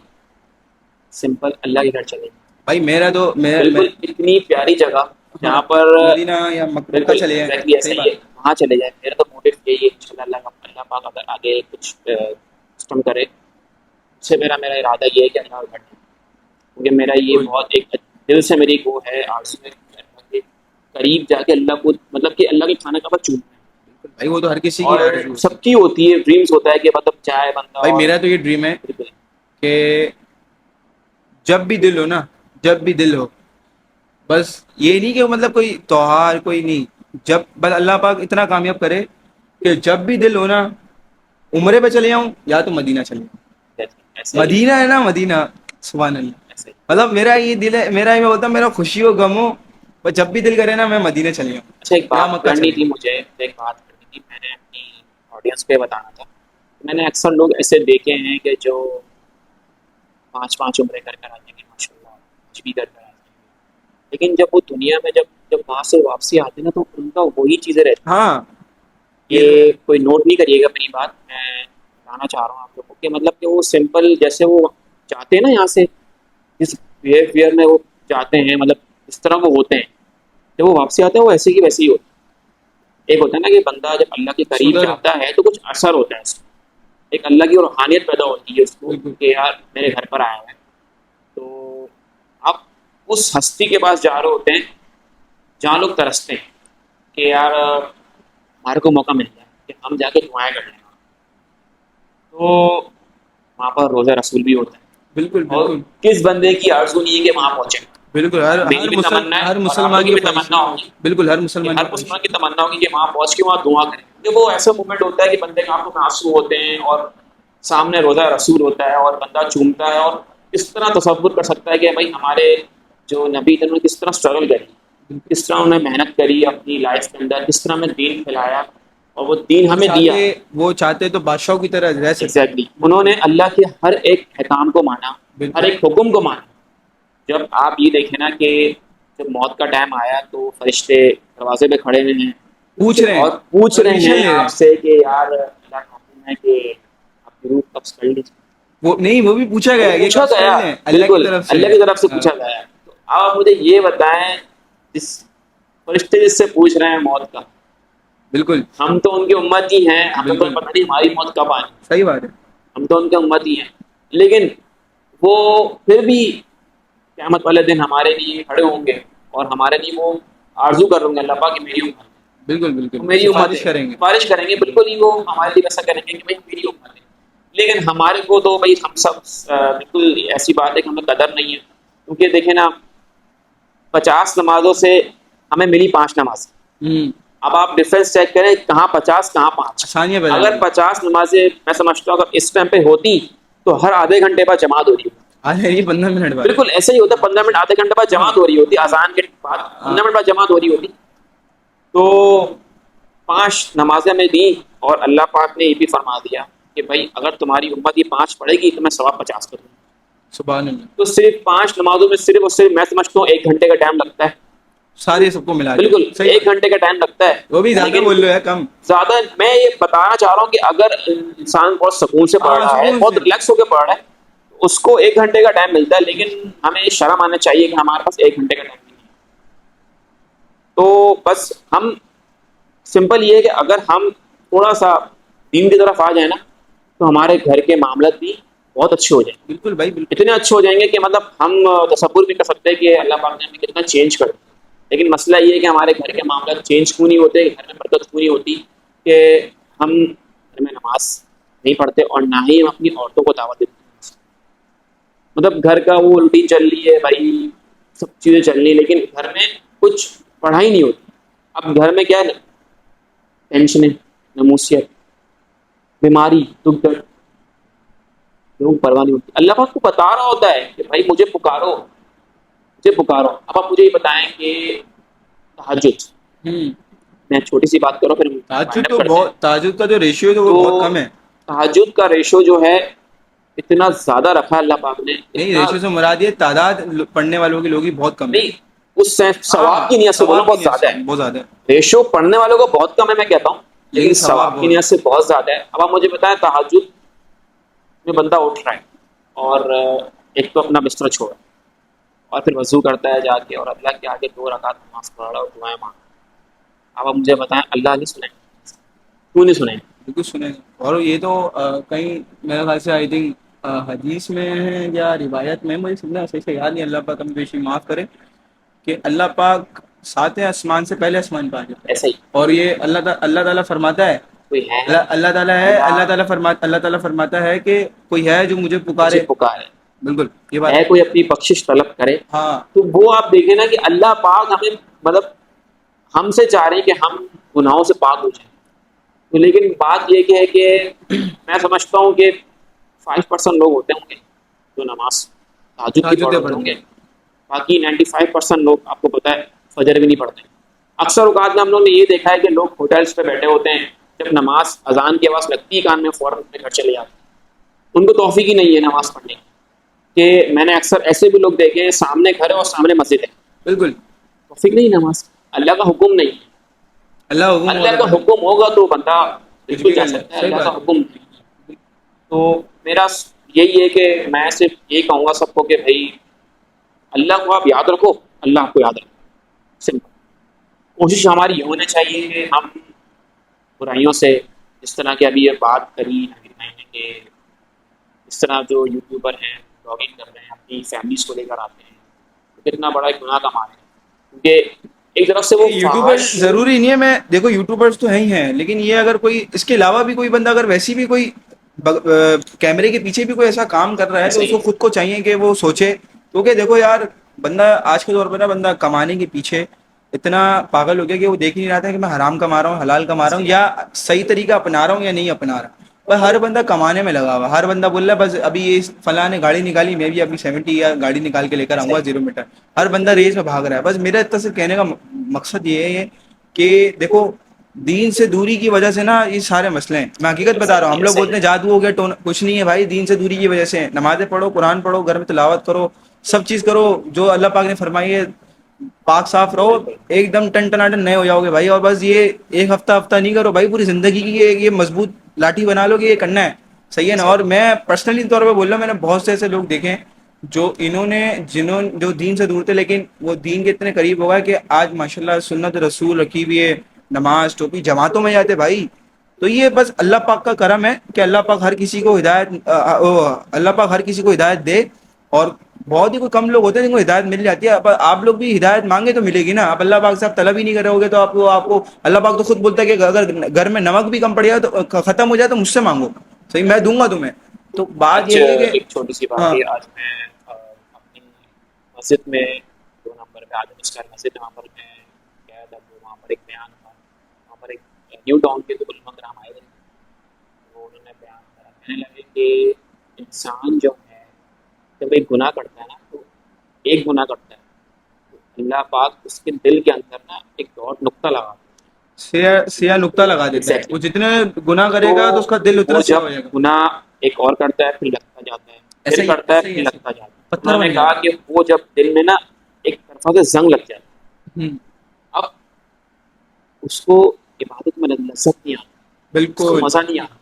سمپل اللہ کے گھر چلیں گے، بھائی میرا تو بالکل اتنی پیاری جگہ ہاں جہاں پر مدینہ یا مکہ بالکل چلے جائیں، ایگزیکٹلی ایسا صحیح ہی بات ہے، وہاں چلے جائیں۔ میرا تو موٹیو یہی ہے، انشاءاللہ اللہ پاک اگر آگے کچھ سسٹم کرے، اس سے میرا ارادہ یہ ہے کہ اللہ کا گھر، کیونکہ میرا یہ ہے۔ بہت ایک دل سے میری وہ ہے آرزو ہے کہ اللہ کے قریب جا کے اللہ کو مطلب کہ اللہ کے کھانا کا بعد چومنا بھائی وہ تو ہر کسی ہے، کی اور آرزو ہوتی ہے۔ سب کی ہوتی ہے، ڈریمز ہوتا ہے کہ مطلب چاہے بندہ بھائی اور میرا تو یہ ڈریم ہے بالکل کہ جب بھی دل ہو نا، جب بھی دل ہو، بس یہ نہیں کہ مطلب کوئی تہوار کوئی نہیں، جب بس اللہ پاک اتنا کامیاب کرے کہ جب بھی دل ہو نا، عمرے پہ چلے جاؤں یا تو مدینہ چلے جاؤں۔ ایسا ہی مدینہ ہے نا، مدینہ، سبحان اللہ۔ ایسا ہی مطلب میرا یہ دل ہے، میرا یہ ہوتا ہے، میرا خوشی ہو غم ہو، بس جب بھی دل کرے نا میں مدینہ چلے جاؤں اچھا ایک یا بات مکہ کرنی چلے تھی جاؤں۔ مجھے، ایک بات کرنی تھی، میں نے اپنی آڈینس پہ بتانا تھا، میں نے اکثر لوگ ایسے دیکھے ہیں کہ جو 5 5 عمرے کر کر آ جائیں گے ماشاء اللہ، کچھ بھی کر کر آ جائیں گے، لیکن جب وہ دنیا میں جب وہاں سے واپسی آتے ہیں نا تو ان کا وہی چیزیں رہتی ہیں ہاں کہ یہ تو ہے۔ کوئی نوٹ نہیں کریے گا میری بات، میں بتانا چاہ رہا ہوں آپ لوگوں کو کہ مطلب کہ وہ سمپل جیسے وہ چاہتے ہیں نا یہاں سے جس بہیویئر میں وہ چاہتے ہیں، مطلب اس طرح وہ ہوتے ہیں، جب وہ واپسی آتے ہیں وہ ایسے کی ویسے ہی ہوتے ہیں۔ ایک ہوتا ہے نا کہ بندہ جب اللہ کے قریب سدھر، جاتا ہے تو کچھ اثر ہوتا ہے اس کو، ایک اللہ کی روحانیت پیدا ہوتی ہے اس کو بالکل کہ یار میرے گھر پر آیا ہے، تو آپ اس ہستی کے پاس جا رہے ہوتے ہیں جہاں لوگ ترستے ہیں کہ یار ہمارے کو موقع مل جائے کہ ہم جا کے دعائیں کر لیں، تو وہاں پر روزہ رسول بھی ہوتا ہے، بالکل اور بالکل کس بندے کی آرزو نہیں ہے کہ وہاں پہنچے، بالکل، میری بھی تمنا ہے ہر اور آپ مسلمان لوگوں کی کی بھی خواہش ہے، تمنا ہوگی بالکل ہر کہ مسلمان کی ہر خواہش مسلمان ہے۔ کی تمنا ہوگی کہ وہاں پہنچ کے وہاں دعا کریں، کہ وہ ایسا مومنٹ ہوتا ہے کہ بندے کے آنکھوں میں آنسو ہوتے ہیں اور سامنے روزہ رسول ہوتا ہے اور بندہ چومتا ہے، اور کس طرح تصور کر سکتا ہے کہ بھائی ہمارے جو نبی تھے انہوں نے کس طرح اسٹرگل کری، بالکل کس طرح انہوں نے محنت کری اپنی لائف کے اندر، کس طرح میں دین پھیلایا اور وہ دین وہ ہمیں دیا۔ چاہتے وہ چاہتے تو بادشاہوں کی طرح رہ سکتے ایگزیکٹلی ہیں، انہوں بالکل نے اللہ کے ہر ایک احکام کو مانا، ہر بالکل۔ ایک حکم کو مانا۔ جب آپ یہ دیکھیں نا کہ جب موت کا ٹائم آیا تو فرشتے دروازے پہ کھڑے ہوئے ہیں پوچھ رہے ہیں، اور پوچھ رہے پرمیشن ہیں لے رہے آپ ہیں، سے کہ یار اللہ کا حکم ہے کہ آپ کی روح قبض کر لیجیے، وہ نہیں، وہ بھی پوچھا وہ گیا ہے کہ پوچھا قبض کر گیا، لیں اللہ کی بالکل طرف سے۔ اللہ کی طرف سے ہاں، پوچھا گیا ہے۔ تو آپ مجھے یہ بتائیں، جس فرشتے جس سے پوچھ رہے ہیں موت کا، بالکل ہم تو ان کی امت ہی ہیں، ہمیں تو بالکل پتہ نہیں ہماری موت کب آنی، صحیح بات ہے۔ ہم تو ان کے امت ہی ہیں، لیکن وہ پھر بھی قیامت والے دن ہمارے لیے کھڑے ہوں گے اور ہمارے لیے وہ آرزو کر رہے ہوں گے اللہ پاک کہ میری امت ہے، بالکل وہ بالکل میری امت سفارش ہے، کریں گے۔ سفارش کریں گے، بالکل ہی وہ ہمارے لیے ویسا کریں گے کہ بھائی میری امت ہے۔ لیکن ہمارے کو تو بھائی ہم سب بالکل ایسی بات ہے کہ ہمیں قدر نہیں ہے، کیونکہ دیکھیں نا 50 نمازوں سے ہمیں ملی 5 نماز، ہوں، اب آپ ڈفرینس چیک کریں کہاں 50 کہاں 5۔ آسانیاں پیدا اگر ہوئی، 50 نمازیں میں سمجھتا ہوں اگر اس ٹائم پہ ہوتی تو ہر آدھے گھنٹے بعد جماعت ہو رہی ہوتی، آج نہیں 15 منٹ بعد۔ بالکل ایسا ہی ہوتا ہے، 15 منٹ آدھے گھنٹے بعد ہاں جماعت ہو رہی ہوتی، اذان کے بعد ہاں 15 منٹ بعد جماعت ہو رہی ہوتی، تو 5 نمازیں میں دی، اور اللہ پاک نے یہ بھی فرما دیا کہ بھائی اگر تمہاری امت یہ 5 پڑھے گی تو میں ثواب 50 کروں گا۔ سبحان اللہ، تو صرف 5 نمازوں میں صرف اور صرف میں سمجھتا ہوں 1 گھنٹے کا ٹائم لگتا ہے، سارے سب کو ملا کے بالکل صحیح ایک بات ہے۔ گھنٹے کا ٹائم لگتا وہ بھی ہے، زیادہ لیکن بول رہے ہیں کم؟ زیادہ میں یہ بتانا چاہ رہا ہوں کہ اگر انسان بہت سکون سے پڑھ ہاں رہا ہے، سکون بہت سے، ریلیکس ہو کے پڑھ رہا ہے، اس کو 1 گھنٹے کا ٹائم ملتا ہے، لیکن ہمیں یہ شرم آنا چاہیے کہ ہمارے پاس 1 گھنٹے کا ٹائم نہیں ہے۔ تو بس ہم سمپل یہ ہے کہ اگر ہم تھوڑا سا دین کی طرف آ جائیں نا تو ہمارے گھر کے معاملات بھی بہت اچھے ہو جائیں گے، بالکل بھائی بالکل۔ اتنے اچھے ہو جائیں گے کہ مطلب ہم تصور بھی کر سکتے ہیں کہ اللہ پاک نے ہمیں کتنا چینج کر دیا۔ لیکن مسئلہ یہ ہے کہ ہمارے گھر کے معاملات چینج کیوں نہیں ہوتے، گھر میں برکت کیوں نہیں ہوتی، کہ ہم گھر میں نماز نہیں پڑھتے اور نہ ہی ہم اپنی عورتوں کو دعوت دیتے ہیں، مطلب گھر کا وہ روٹین چل رہی ہے بھائی، سب چیزیں چل رہی ہیں، لیکن گھر میں کچھ پڑھائی نہیں ہوتی۔ اب گھر میں کیا ہے، ٹینشنیں، نموسیت، بیماری، دکھ درد، لوگ پرواہ نہیں ہوتی، اللہ پاک کو بتا رہا ہوتا ہے کہ بھائی مجھے پکارو، مجھے پکارو۔ اب آپ مجھے یہ بتائیں کہ تہجد، ہوں، میں چھوٹی سی بات کروں پھر تہجد وائنڈ اپ تو کرتے ہیں، بہت، تہجد کا جو ریشیو ہے وہ تو بہت کم ہے۔ تہجد کا ریشو جو ہے اتنا زیادہ رکھا ہے اللہ پاک نے، نہیں، اتنا ریشو سے مراد یہ تعداد پڑھنے والوں کی لوگ ہی بہت کم ہے. نہیں، اس ثواب ہاں، کی نیت سے بولوں ثواب کی بہت نیت زیادہ سے ہے. بہت زیادہ ہے، ریشو پڑھنے والوں کو بہت کم ہے میں کہتا ہوں، لیکن لیکن ثواب ثواب کی بہت. نیت سے بہت زیادہ ہے. اب آپ مجھے بتائیں تہجد میں بندہ اٹھ رہا ہے اور ایک تو اپنا بستر چھوڑا اور پھر وضو کرتا ہے جا کے اور اللہ کے آگے 2 رکعت نماز پڑھ رہا اور دعائیں مانگ. اب آپ مجھے بتائیں اللہ نہیں سنیں؟ کیوں نہیں سنیں؟ بالکل سنے. اور یہ تو کہیں میرے خیال سے آئی تھنک حدیث میں ہے یا روایت میں، مجھے سننا صحیح سے یاد نہیں، اللہ پاک ہمیں بیشی معاف کرے، کہ اللہ پاک ساتویں آسمان سے پہلے آسمان پہ آ جاتا ہے. ایسا ہی اور یہ اللہ تعالیٰ فرماتا ہے، کوئی ہے اللہ تعالیٰ ہے، اللہ تعالیٰ فرماتا ہے کہ کوئی ہے جو مجھے مجھے پکارے. پکارے، بالکل یہ بات ہے ہے. کوئی اپنی بخشش طلب کرے. ہاں تو وہ آپ دیکھیں نا کہ اللہ پاک ہمیں مطلب ہم سے چاہ رہے ہیں کہ ہم گناہوں سے پاک ہو جائیں. تو لیکن بات یہ کہ ہے کہ میں سمجھتا ہوں کہ 5% لوگ ہوتے ہوں گے جو نماز تہجد کی پڑھ تہجد ہوتے ہوں پڑھتے گے، ہیں. باقی 95% لوگ آپ کو پتہ ہے فجر بھی نہیں پڑھتے. اکثر اوقات میں ہم لوگ نے یہ دیکھا ہے کہ لوگ ہوٹلس پہ بیٹھے ہوتے ہیں، جب نماز اذان کی آواز لگتی ہے کان میں فوراً اپنے گھر چلے جاتے ہیں. ان کو توفیق ہی نہیں ہے نماز پڑھنے کی. کہ میں نے اکثر ایسے بھی لوگ دیکھے ہیں سامنے گھر ہے اور سامنے مسجد ہے، بالکل. توفیق نہیں نماز. اللہ کا حکم نہیں ہے. اللہ حکم ہوا اللہ تو کا حکم ہوگا تو بندہ کچھ بالکل بھی جا کر لے، سکتا ہے، صحیح اللہ کا بات حکم ہے. نہیں. تو میرا یہی ہے کہ میں صرف یہی کہوں گا سب کو کہ بھائی اللہ کو آپ یاد رکھو، اللہ آپ کو یاد رکھو. سمپل. کوشش ہماری یہ ہونی چاہیے کہ ہم برائیوں سے، جس طرح کہ ابھی یہ بات کری امیر بھائی نے کہ اس طرح جو یوٹیوبر ہیں بلاگنگ کر رہے ہیں اپنی فیملیز کو لے کر آتے ہیں، تو کتنا بڑا ایک گناہ کما رہے ہیں. کیونکہ ایک طرف سے وہ یوٹیوبر فحش. ضروری نہیں ہے، میں دیکھو یوٹیوبرز تو ہیں ہی ہیں، لیکن یہ اگر کوئی اس کے علاوہ بھی کوئی بندہ اگر ویسی بھی کوئی کیمرے کے پیچھے بھی کوئی ایسا کام کر رہا ہے تو ایسا اس ہی کو خود کو چاہیے کہ وہ سوچے. کیونکہ دیکھو یار، بندہ آج کے دور پہ نا بندہ کمانے کے پیچھے اتنا پاگل ہو گیا کہ وہ دیکھ نہیں رہا تھا کہ میں حرام کما رہا ہوں، حلال کما رہا ہوں، یا صحیح طریقہ اپنا رہا ہوں یا نہیں اپنا رہا. بس ہر بندہ کمانے میں لگا ہوا، ہر بندہ بول رہا ہے بس ابھی یہ فلاں نے گاڑی نکالی، میں بھی اپنی 70 یا گاڑی نکال کے لے کر آؤں گا 0 میٹر. ہر بندہ ریس میں بھاگ رہا ہے. بس میرا اتنا سے کہنے کا مقصد یہ ہے کہ دیکھو دین سے دوری کی وجہ سے نا یہ سارے مسئلے ہیں. میں حقیقت بتا رہا ہوں. ہم لوگ بولتے ہیں جادو ہو گیا، کچھ نہیں ہے بھائی، دین سے دوری کی وجہ سے. نمازیں پڑھو، قرآن پڑھو، گھر میں تلاوت کرو، سب چیز کرو جو اللہ پاک نے فرمائی ہے. پاک صاف رہو، بالکل ایک دم ٹن ٹناٹن نئے ہو جاؤ گے بھائی. اور بس یہ ایک ہفتہ نہیں کرو بھائی، پوری زندگی کی یہ مضبوط لاٹھی بنا لو کہ یہ کرنا ہے. صحیح ہے نا. اور میں پرسنلی طور پہ بول رہا ہوں، میں نے بہت سے ایسے لوگ دیکھے ہیں جو جو دین سے دور تھے لیکن وہ دین کے اتنے قریب ہو گئے کہ آج ماشاءاللہ سنت رسول رکھی ہوئی ہے، نماز ٹوپی جماعتوں میں جاتے بھائی. تو یہ بس اللہ پاک کا کرم ہے کہ اللہ پاک ہر کسی کو ہدایت دے. اور بہت ہی کوئی کم لوگ ہوتے ہیں جن کو ہدایت مل جاتی ہے. اب آپ لوگ بھی ہدایت مانگے تو ملے گی نا. آپ اللہ پاک سے آپ طلب ہی نہیں کرو گے تو آپ کو اللہ پاک تو خود بولتا ہے کہ اگر گھر میں نمک بھی کم پڑ جائے تو ختم ہو جائے تو مجھ سے مانگو، صحیح میں دوں گا تمہیں. تو بات آج یہی ہے کہ ایک چھوٹی سی بات ہاں ہے. آج میں اپنی مسجد میں 2 نمبر پہ آدم اسکار مسجد وہاں پر میں گیا تھا. تو وہاں پر ایک بیان تھا، وہاں پر ایک نیو ٹاؤن کے تو کرام آئے تھے. تو انہوں نے بیان کرا، کہنے لگے کہ انسان جو ہے جب ایک گناہ کرتا ہے نا، تو ایک گناہ کرتا ہے تو اللہ پاک اس کے دل کے اندر نا ایک ڈاٹ نقطہ لگا دیتا سیاہ نقطہ لگا ہے. دیتا ہے. وہ ایگزیکٹلی. جتنے گناہ تو کرے گا تو اس کا دل اتنا وہ سیاہ جب ہو جائے گا. گناہ ایک اور کرتا ہے پھر لگتا جاتا ہے، ایسا پھر ہی کرتا ہے ایسا ہی پھر ایسا ہی لگتا جاتا ہے. پتھر انہوں نے بن کہا جاتا کہ وہ جب دل میں نا ایک طرفہ سے زنگ لگ جاتا ہے. ہے، اب اس کو عبادت میں لذت نہیں آتی، اس کو بالکل مزہ نہیں آتا.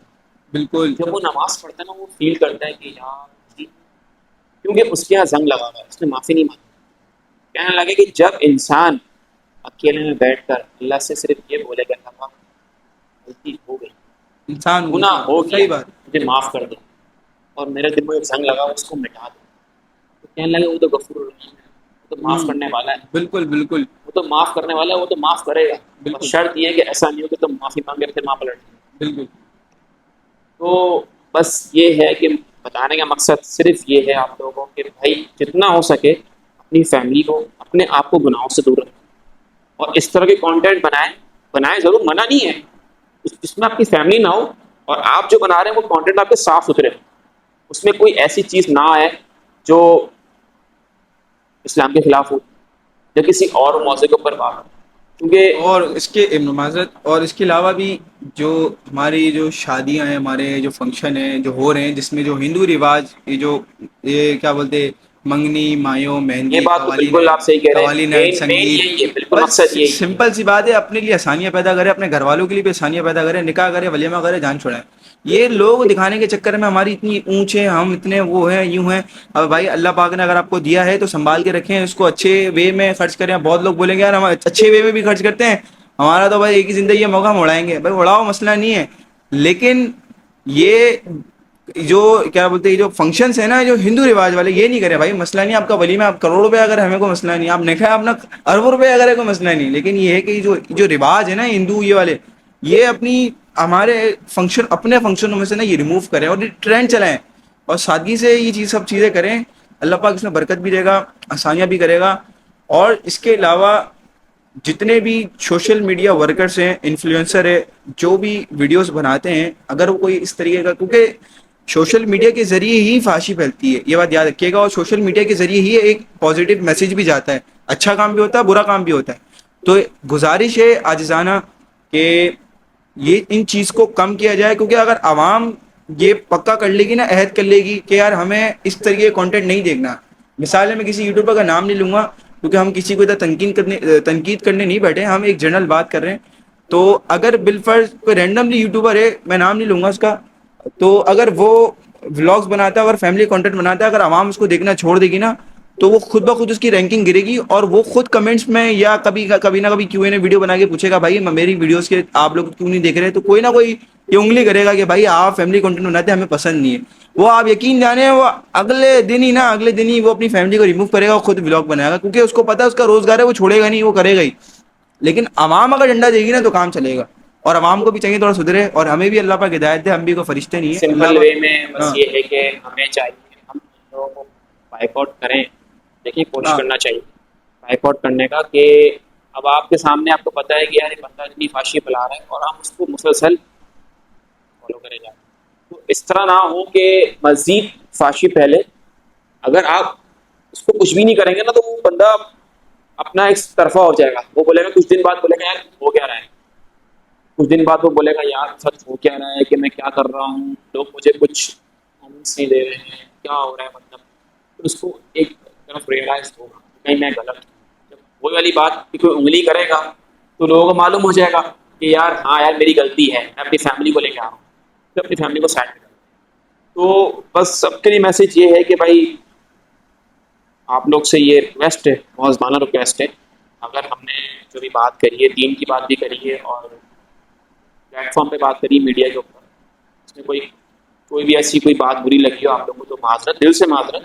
بالکل. جب وہ نماز پڑھتا ہے نا وہ فیل کرتا ہے کہ یار جی، کیونکہ اس کے یہاں زنگ لگا ہوا ہے، اس نے معافی نہیں مانگی. کہنے لگے کہ جب انسان اکیلے میں بیٹھ کر اللہ سے صرف یہ بولے کہ اللہ غلطی ہو گئی، انسان ہوں گناہ ہو گیا، صحیح بات. مجھے معاف کر دے اور میرے دل میں ایک زنگ لگا اس کو مٹا دو. تو کہنے لگے وہ تو غفور الرحیم ہے، وہ تو معاف کرنے والا ہے، بالکل بالکل وہ تو معاف کرنے والا ہے، وہ تو معاف کرے گا. بس بالکل شرط یہ ہے کہ ایسا نہیں ہو کہ تم معافی مانگے پھر وہاں پلٹ جائے. بالکل. تو بس یہ ہے کہ بتانے کا مقصد صرف یہ ہے آپ لوگوں کو کہ بھائی جتنا ہو سکے اپنی فیملی کو، اپنے آپ کو گناہوں سے دور رکھیں اور اس طرح کے کانٹینٹ بنائیں ضرور، منع نہیں ہے اس میں آپ کی فیملی نہ ہو اور آپ جو بنا رہے ہیں وہ کانٹینٹ آپ کے صاف ستھرے ہو، اس میں کوئی ایسی چیز نہ آئے جو اسلام کے خلاف ہو یا کسی اور موضوع کے اوپر بات ہو. کیونکہ اور اس کے معذرت، اور اس کے علاوہ بھی جو ہماری جو شادیاں ہیں، ہمارے جو فنکشن ہیں جو ہو رہے ہیں، جس میں جو ہندو رواج، یہ کیا بولتے، منگنی، مایو، یہ مہندی، بات تو بالکل آپ صحیح کہہ رہے ہیں، قوالی نائٹ، مین سنگیت، یہی ہے، بالکل بس مقصد یہی ہے. سمپل سی بات ہے، اپنے لیے آسانیاں پیدا کرے، اپنے گھر والوں کے لیے بھی آسانیاں پیدا کرے، نکاح کرے، ولیمہ کرے، جان چھڑائے. یہ لوگ دکھانے کے چکر میں ہماری اتنی اونچ ہے، ہم اتنے وہ ہیں، یوں ہیں. اب بھائی اللہ پاک نے اگر آپ کو دیا ہے تو سنبھال کے رکھیں اس کو، اچھے وے میں خرچ کریں. بہت لوگ بولیں گے یار ہم اچھے وے میں بھی خرچ کرتے ہیں، ہمارا تو بھائی ایک ہی زندگی ہے، موقع ہم اڑائیں گے. بھائی اڑاؤ، مسئلہ نہیں ہے، لیکن یہ جو کیا بولتے ہیں جو فنکشنس ہیں نا جو ہندو رواج والے، یہ نہیں کرے بھائی. مسئلہ نہیں آپ کا ولیمہ آپ کروڑ روپے اگر ہمیں کوئی مسئلہ نہیں، آپ نکاح اپنا اربوں روپے اگر ہے کوئی مسئلہ نہیں، لیکن یہ ہے کہ جو رواج ہے نا ہندو یہ والے، یہ اپنی ہمارے فنکشن، اپنے فنکشنوں میں سے نا یہ ریموو کریں اور یہ ٹرینڈ چلائیں اور سادگی سے یہ چیز سب چیزیں کریں. اللہ پاک اس میں برکت بھی دے گا، آسانیاں بھی کرے گا. اور اس کے علاوہ جتنے بھی سوشل میڈیا ورکرس ہیں، انفلوئنسر ہے، جو بھی ویڈیوز بناتے ہیں، اگر وہ کوئی اس طریقے کا، کیونکہ سوشل میڈیا کے ذریعے ہی فحاشی پھیلتی ہے، یہ بات یاد رکھیے گا. اور سوشل میڈیا کے ذریعے ہی ایک پازیٹیو میسج بھی جاتا ہے، اچھا کام بھی ہوتا ہے، برا کام بھی ہوتا ہے. تو گزارش ہے عاجزانہ کہ یہ ان چیز کو کم کیا جائے، کیونکہ اگر عوام یہ پکا کر لے گی نا، عہد کر لے گی کہ یار ہمیں اس طریقے کا کانٹینٹ نہیں دیکھنا. مثال ہے، میں کسی یوٹیوبر کا نام نہیں لوں گا کیونکہ ہم کسی کو ادھر تنقید کرنے نہیں بیٹھے، ہم ایک جنرل بات کر رہے ہیں. تو اگر بالفرض کوئی رینڈملی یوٹیوبر ہے، میں نام نہیں لوں گا اس کا، تو اگر وہ ولاگس بناتا ہے اور فیملی کنٹینٹ بناتا ہے، اگر عوام اس کو دیکھنا چھوڑ دے گی نا، تو وہ خود بخود اس کی رینکنگ گرے گی. اور وہ خود کمنٹس میں یا کبھی نہ کبھی کیو این اے ویڈیو بنا کے پوچھے گا بھائی میری ویڈیوز کے آپ لوگ کیوں نہیں دیکھ رہے. تو کوئی نہ کوئی یہ انگلی کرے گا کہ بھائی آپ فیملی کنٹینٹ بناتے ہیں، ہمیں پسند نہیں ہے. وہ آپ یقین جانے وہ اگلے دن ہی وہ اپنی فیملی کو ریموو کرے گا اور خود ولاگ بنائے گا، کیونکہ اس کو پتا ہے اس کا روزگار ہے، وہ چھوڑے گا نہیں، وہ کرے گا ہی. لیکن عوام اگر ڈنڈا دے گی نا تو کام چلے گا. اور عوام کو بھی چاہیے تھوڑا سدھرے، اور ہمیں بھی اللہ پاک ہدایت دے، ہم بھی کوئی فرشتے نہیں ہیں، اللہ سمپل پاک. وے میں بس ہاں یہ ہے کہ ہمیں چاہیے ہم لوگوں کو بائک آؤٹ کریں. دیکھیے کوشش ہاں کرنا چاہیے بائک آؤٹ کرنے کا، کہ اب آپ کے سامنے آپ کو پتہ ہے کہ یار یہ بندہ اتنی فاشی پھیلا رہا ہے اور ہم اس کو مسلسل فالو کرے جا رہے ہیں. تو اس طرح نہ ہو کہ مزید فاشی پھیلے. اگر آپ اس کو کچھ بھی نہیں کریں گے نا، تو وہ بندہ اپنا ایک طرفہ ہو جائے گا. وہ بولے گا کچھ دن بعد، بولے گا یار ہو کیا رہا ہے. کچھ دن بعد وہ بولے گا یار سچ ہو کیا رہا ہے، کہ میں کیا کر رہا ہوں، لوگ مجھے کچھ کامنٹس نہیں دے رہے ہیں، کیا ہو رہا ہے مطلب. تو اس کو ایک طرف ریئلائز ہوگا کہ کہیں میں غلط ہوں. جب وہی والی بات کہ کوئی انگلی کرے گا تو لوگوں کو معلوم ہو جائے گا کہ یار ہاں یار میری غلطی ہے، میں اپنی فیملی کو لے کے آ رہا ہوں، پھر اپنی فیملی کو سائڈ میں. تو بس سب کے لیے میسج یہ ہے کہ بھائی آپ لوگ سے یہ ریکویسٹ ہے، موازمانہ ریکویسٹ ہے. اگر ہم نے جو بھی بات کری ہے، دین کی بات بھی کری ہے اور پلیٹ فارم پہ بات کری میڈیا کے اوپر، اس میں کوئی بھی ایسی کوئی بات بری لگی ہو آپ لوگوں کو تو معذرت، دل سے معذرت.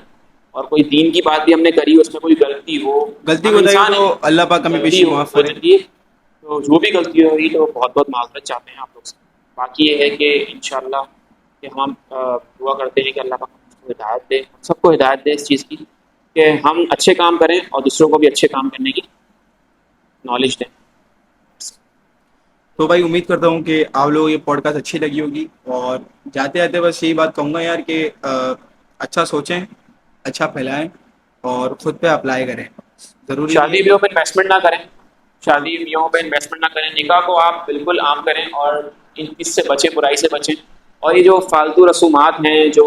اور کوئی دین کی بات بھی ہم نے کری، اس میں کوئی غلطی ہو، غلطی ہم کوتاہی ہو انسان ہیں، تو اللہ پاک ہمیں غلطی پیشی معاف ہو کرے. جاتی ہے. تو جو بھی غلطی ہوگی تو بہت بہت معذرت چاہتے ہیں آپ لوگ سے. باقی یہ ہے کہ انشاءاللہ کہ ہم دعا کرتے ہیں کہ اللہ پاک ہم کو ہدایت دے، ہم سب کو ہدایت دے اس چیز کی کہ ہم اچھے کام کریں اور دوسروں کو بھی اچھے کام کرنے کی نالج دیں. تو بھائی امید کرتا ہوں کہ آپ لوگوں کو یہ پوڈ کاسٹ اچھی لگی ہوگی. اور جاتے جاتے بس یہی بات کہوں گا یار کہ اچھا سوچیں، اچھا پھیلائیں اور خود پہ اپلائی کریں. ضروری نہیں ہے شادی کہ بیاہ پہ انویسٹمنٹ نہ کریں، ہاں شادی بیاہوں پہ انویسٹمنٹ نہ کریں. نکاح کو آپ بالکل عام کریں اور اس سے بچیں، برائی سے بچیں. اور یہ جو فالتو رسومات ہیں جو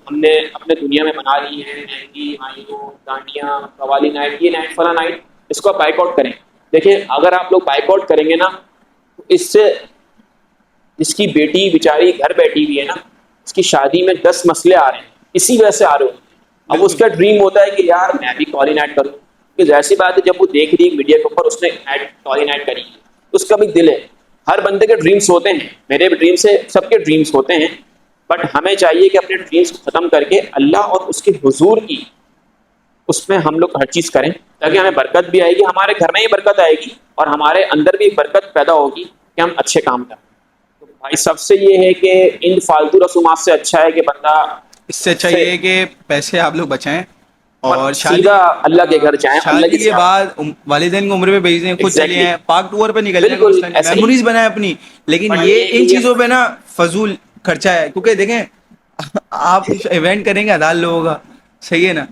ہم نے اپنے دنیا میں بنا لی ہیں، مہندی، مائیو، ڈانڈیاں، قوالی نائٹ، یہ نائٹ فلاں نائٹ، اس کو بائک آؤٹ کریں. دیکھیں اگر آپ لوگ بائک آؤٹ کریں گے نا، تو اس سے جس کی بیٹی بیچاری گھر بیٹھی ہوئی ہے نا، اس کی شادی میں 10 مسئلے آ رہے ہیں، اسی وجہ سے آ رہے ہیں. اب اس بالکل. کا ڈریم ہوتا ہے کہ یار میں بھی قوالی نائٹ کروں. کہ ظاہر بات ہے جب وہ دیکھ رہی میڈیا کے اوپر اس نے قوالی نائٹ کری، اس کا بھی دل ہے. ہر بندے کے ڈریمس ہوتے ہیں، میرے بھی ڈریمس ہیں، سب کے ڈریمس ہوتے ہیں. بٹ ہمیں چاہیے کہ اپنے ڈریمس کو ختم کر کے اللہ اور اس کے حضور کی اس میں ہم لوگ ہر چیز کریں، تاکہ ہمیں برکت بھی آئے گی، ہمارے گھر میں ہی برکت آئے گی اور ہمارے اندر بھی برکت پیدا ہوگی کہ ہم اچھے کام کریں. تو بھائی سب سے یہ ہے کہ ان فالتو رسومات سے اچھا ہے کہ بندہ اس سے اچھا یہ ہے کہ پیسے آپ لوگ بچائیں اور سیدھا اللہ کے گھر جائیں، اللہ شادی کی کے بعد والدین کو عمر پہ بھیج دیں، خود چلے ایگزیکٹلی ہیں پاک ٹور پہ نکل جائیں، کوئی بالکل مسئلہ نہیں، ایسے ہی. میموریز بنائیں اپنی. لیکن بٹ یہ ہے کہ ان چیزوں پہ نا فضول خرچہ ہے، کیونکہ دیکھیں آپ ایونٹ کریں گے ہزار لوگوں کا، صحیح ہے نا،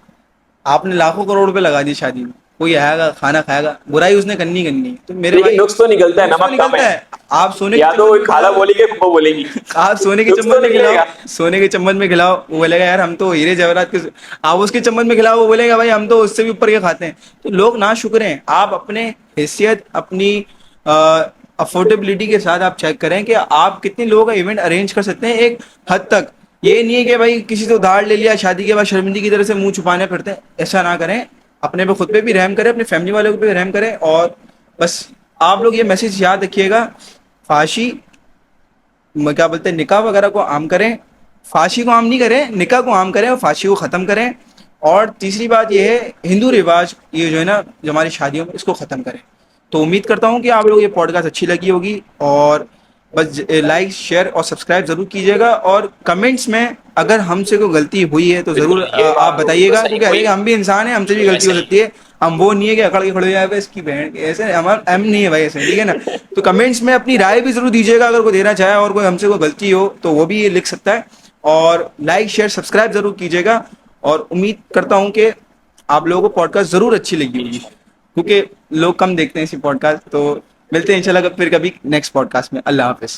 آپ نے لاکھوں کروڑ روپے لگا دی شادی میں، کوئی آئے گا کھانا کھائے گا, برائی اس نے کرنی کرنی. تو میرے لیکن بھائی نقص تو نکلتا ہے, نقص تو نمک کم ہے. نکلتا ہے. آپ سونے کے یا تو چمچ میں خالہ کھلاؤ, بولے گی پھپھو بولے گی, آپ سونے کے نقص چمچ تو میں نکلے کھلاؤ, گا. سونے کے چمچ میں کھلاؤ, وہ بولے گا یار ہم تو ہیرے جواہرات کے, آپ اس کے چمچ میں کھلاؤ, وہ بولے گا بھائی ہم تو اس سے بھی اوپر کے کھاتے ہیں. تو لوگ نا شکر ہیں. آپ اپنے حیثیت, اپنی افورڈیبلٹی کے ساتھ آپ چیک کریں کہ آپ کتنے لوگوں کا ایونٹ ارینج کر سکتے ہیں ایک حد تک. یہ نہیں ہے کہ بھائی کسی سے ادھار لے لیا شادی کے بعد شرمندگی کی طرح سے منہ چھپانے پھرتے ہیں, ایسا نہ کریں. اپنے پہ خود پہ بھی رحم کریں, اپنے فیملی والوں پہ بھی رحم کریں. اور بس آپ لوگ یہ میسج یاد رکھیے گا, فحاشی کیا بولتے ہیں نکاح وغیرہ کو عام کریں, فحاشی کو عام نہیں کریں, نکاح کو عام کریں اور فحاشی کو ختم کریں. اور تیسری بات یہ ہے, ہندو رواج یہ جو ہے نا جو ہماری شادیوں میں, اس کو ختم کریں. تو امید کرتا ہوں کہ آپ لوگ یہ پوڈ کاسٹ اچھی لگی ہوگی, اور بس لائک شیئر اور سبسکرائب ضرور کیجیے گا. اور کمنٹس میں اگر ہم سے کوئی غلطی ہوئی ہے تو ضرور بالکل یہ آپ بات تو بتائیے بالکل گا, صحیح, کیونکہ کوئی ہم بھی انسان ہیں, ہم سے بھی غلطی ایسے ہو نہیں سکتی ہے. ہم وہ نہیں ہے کہ اکڑ کے کھڑے ہو جائے اس کی بہن ایسے, ہمارا ایم نہیں ہے بھائی ایسے, ٹھیک ہے نا. تو کمنٹس میں اپنی رائے بھی ضرور دیجیے گا, اگر کوئی دینا چاہے اور کوئی ہم سے کوئی غلطی ہو تو وہ بھی یہ لکھ سکتا ہے. اور لائک شیئر سبسکرائب ضرور کیجیے گا. اور امید کرتا ہوں کہ آپ لوگوں کو پوڈ کاسٹ ضرور اچھی لگی ہوگی, انشاءاللہ. کیونکہ لوگ کم دیکھتے ہیں اسی پوڈ کاسٹ. تو ملتے ہیں انشاءاللہ پھر کبھی نیکسٹ پوڈ کاسٹ میں. اللہ حافظ.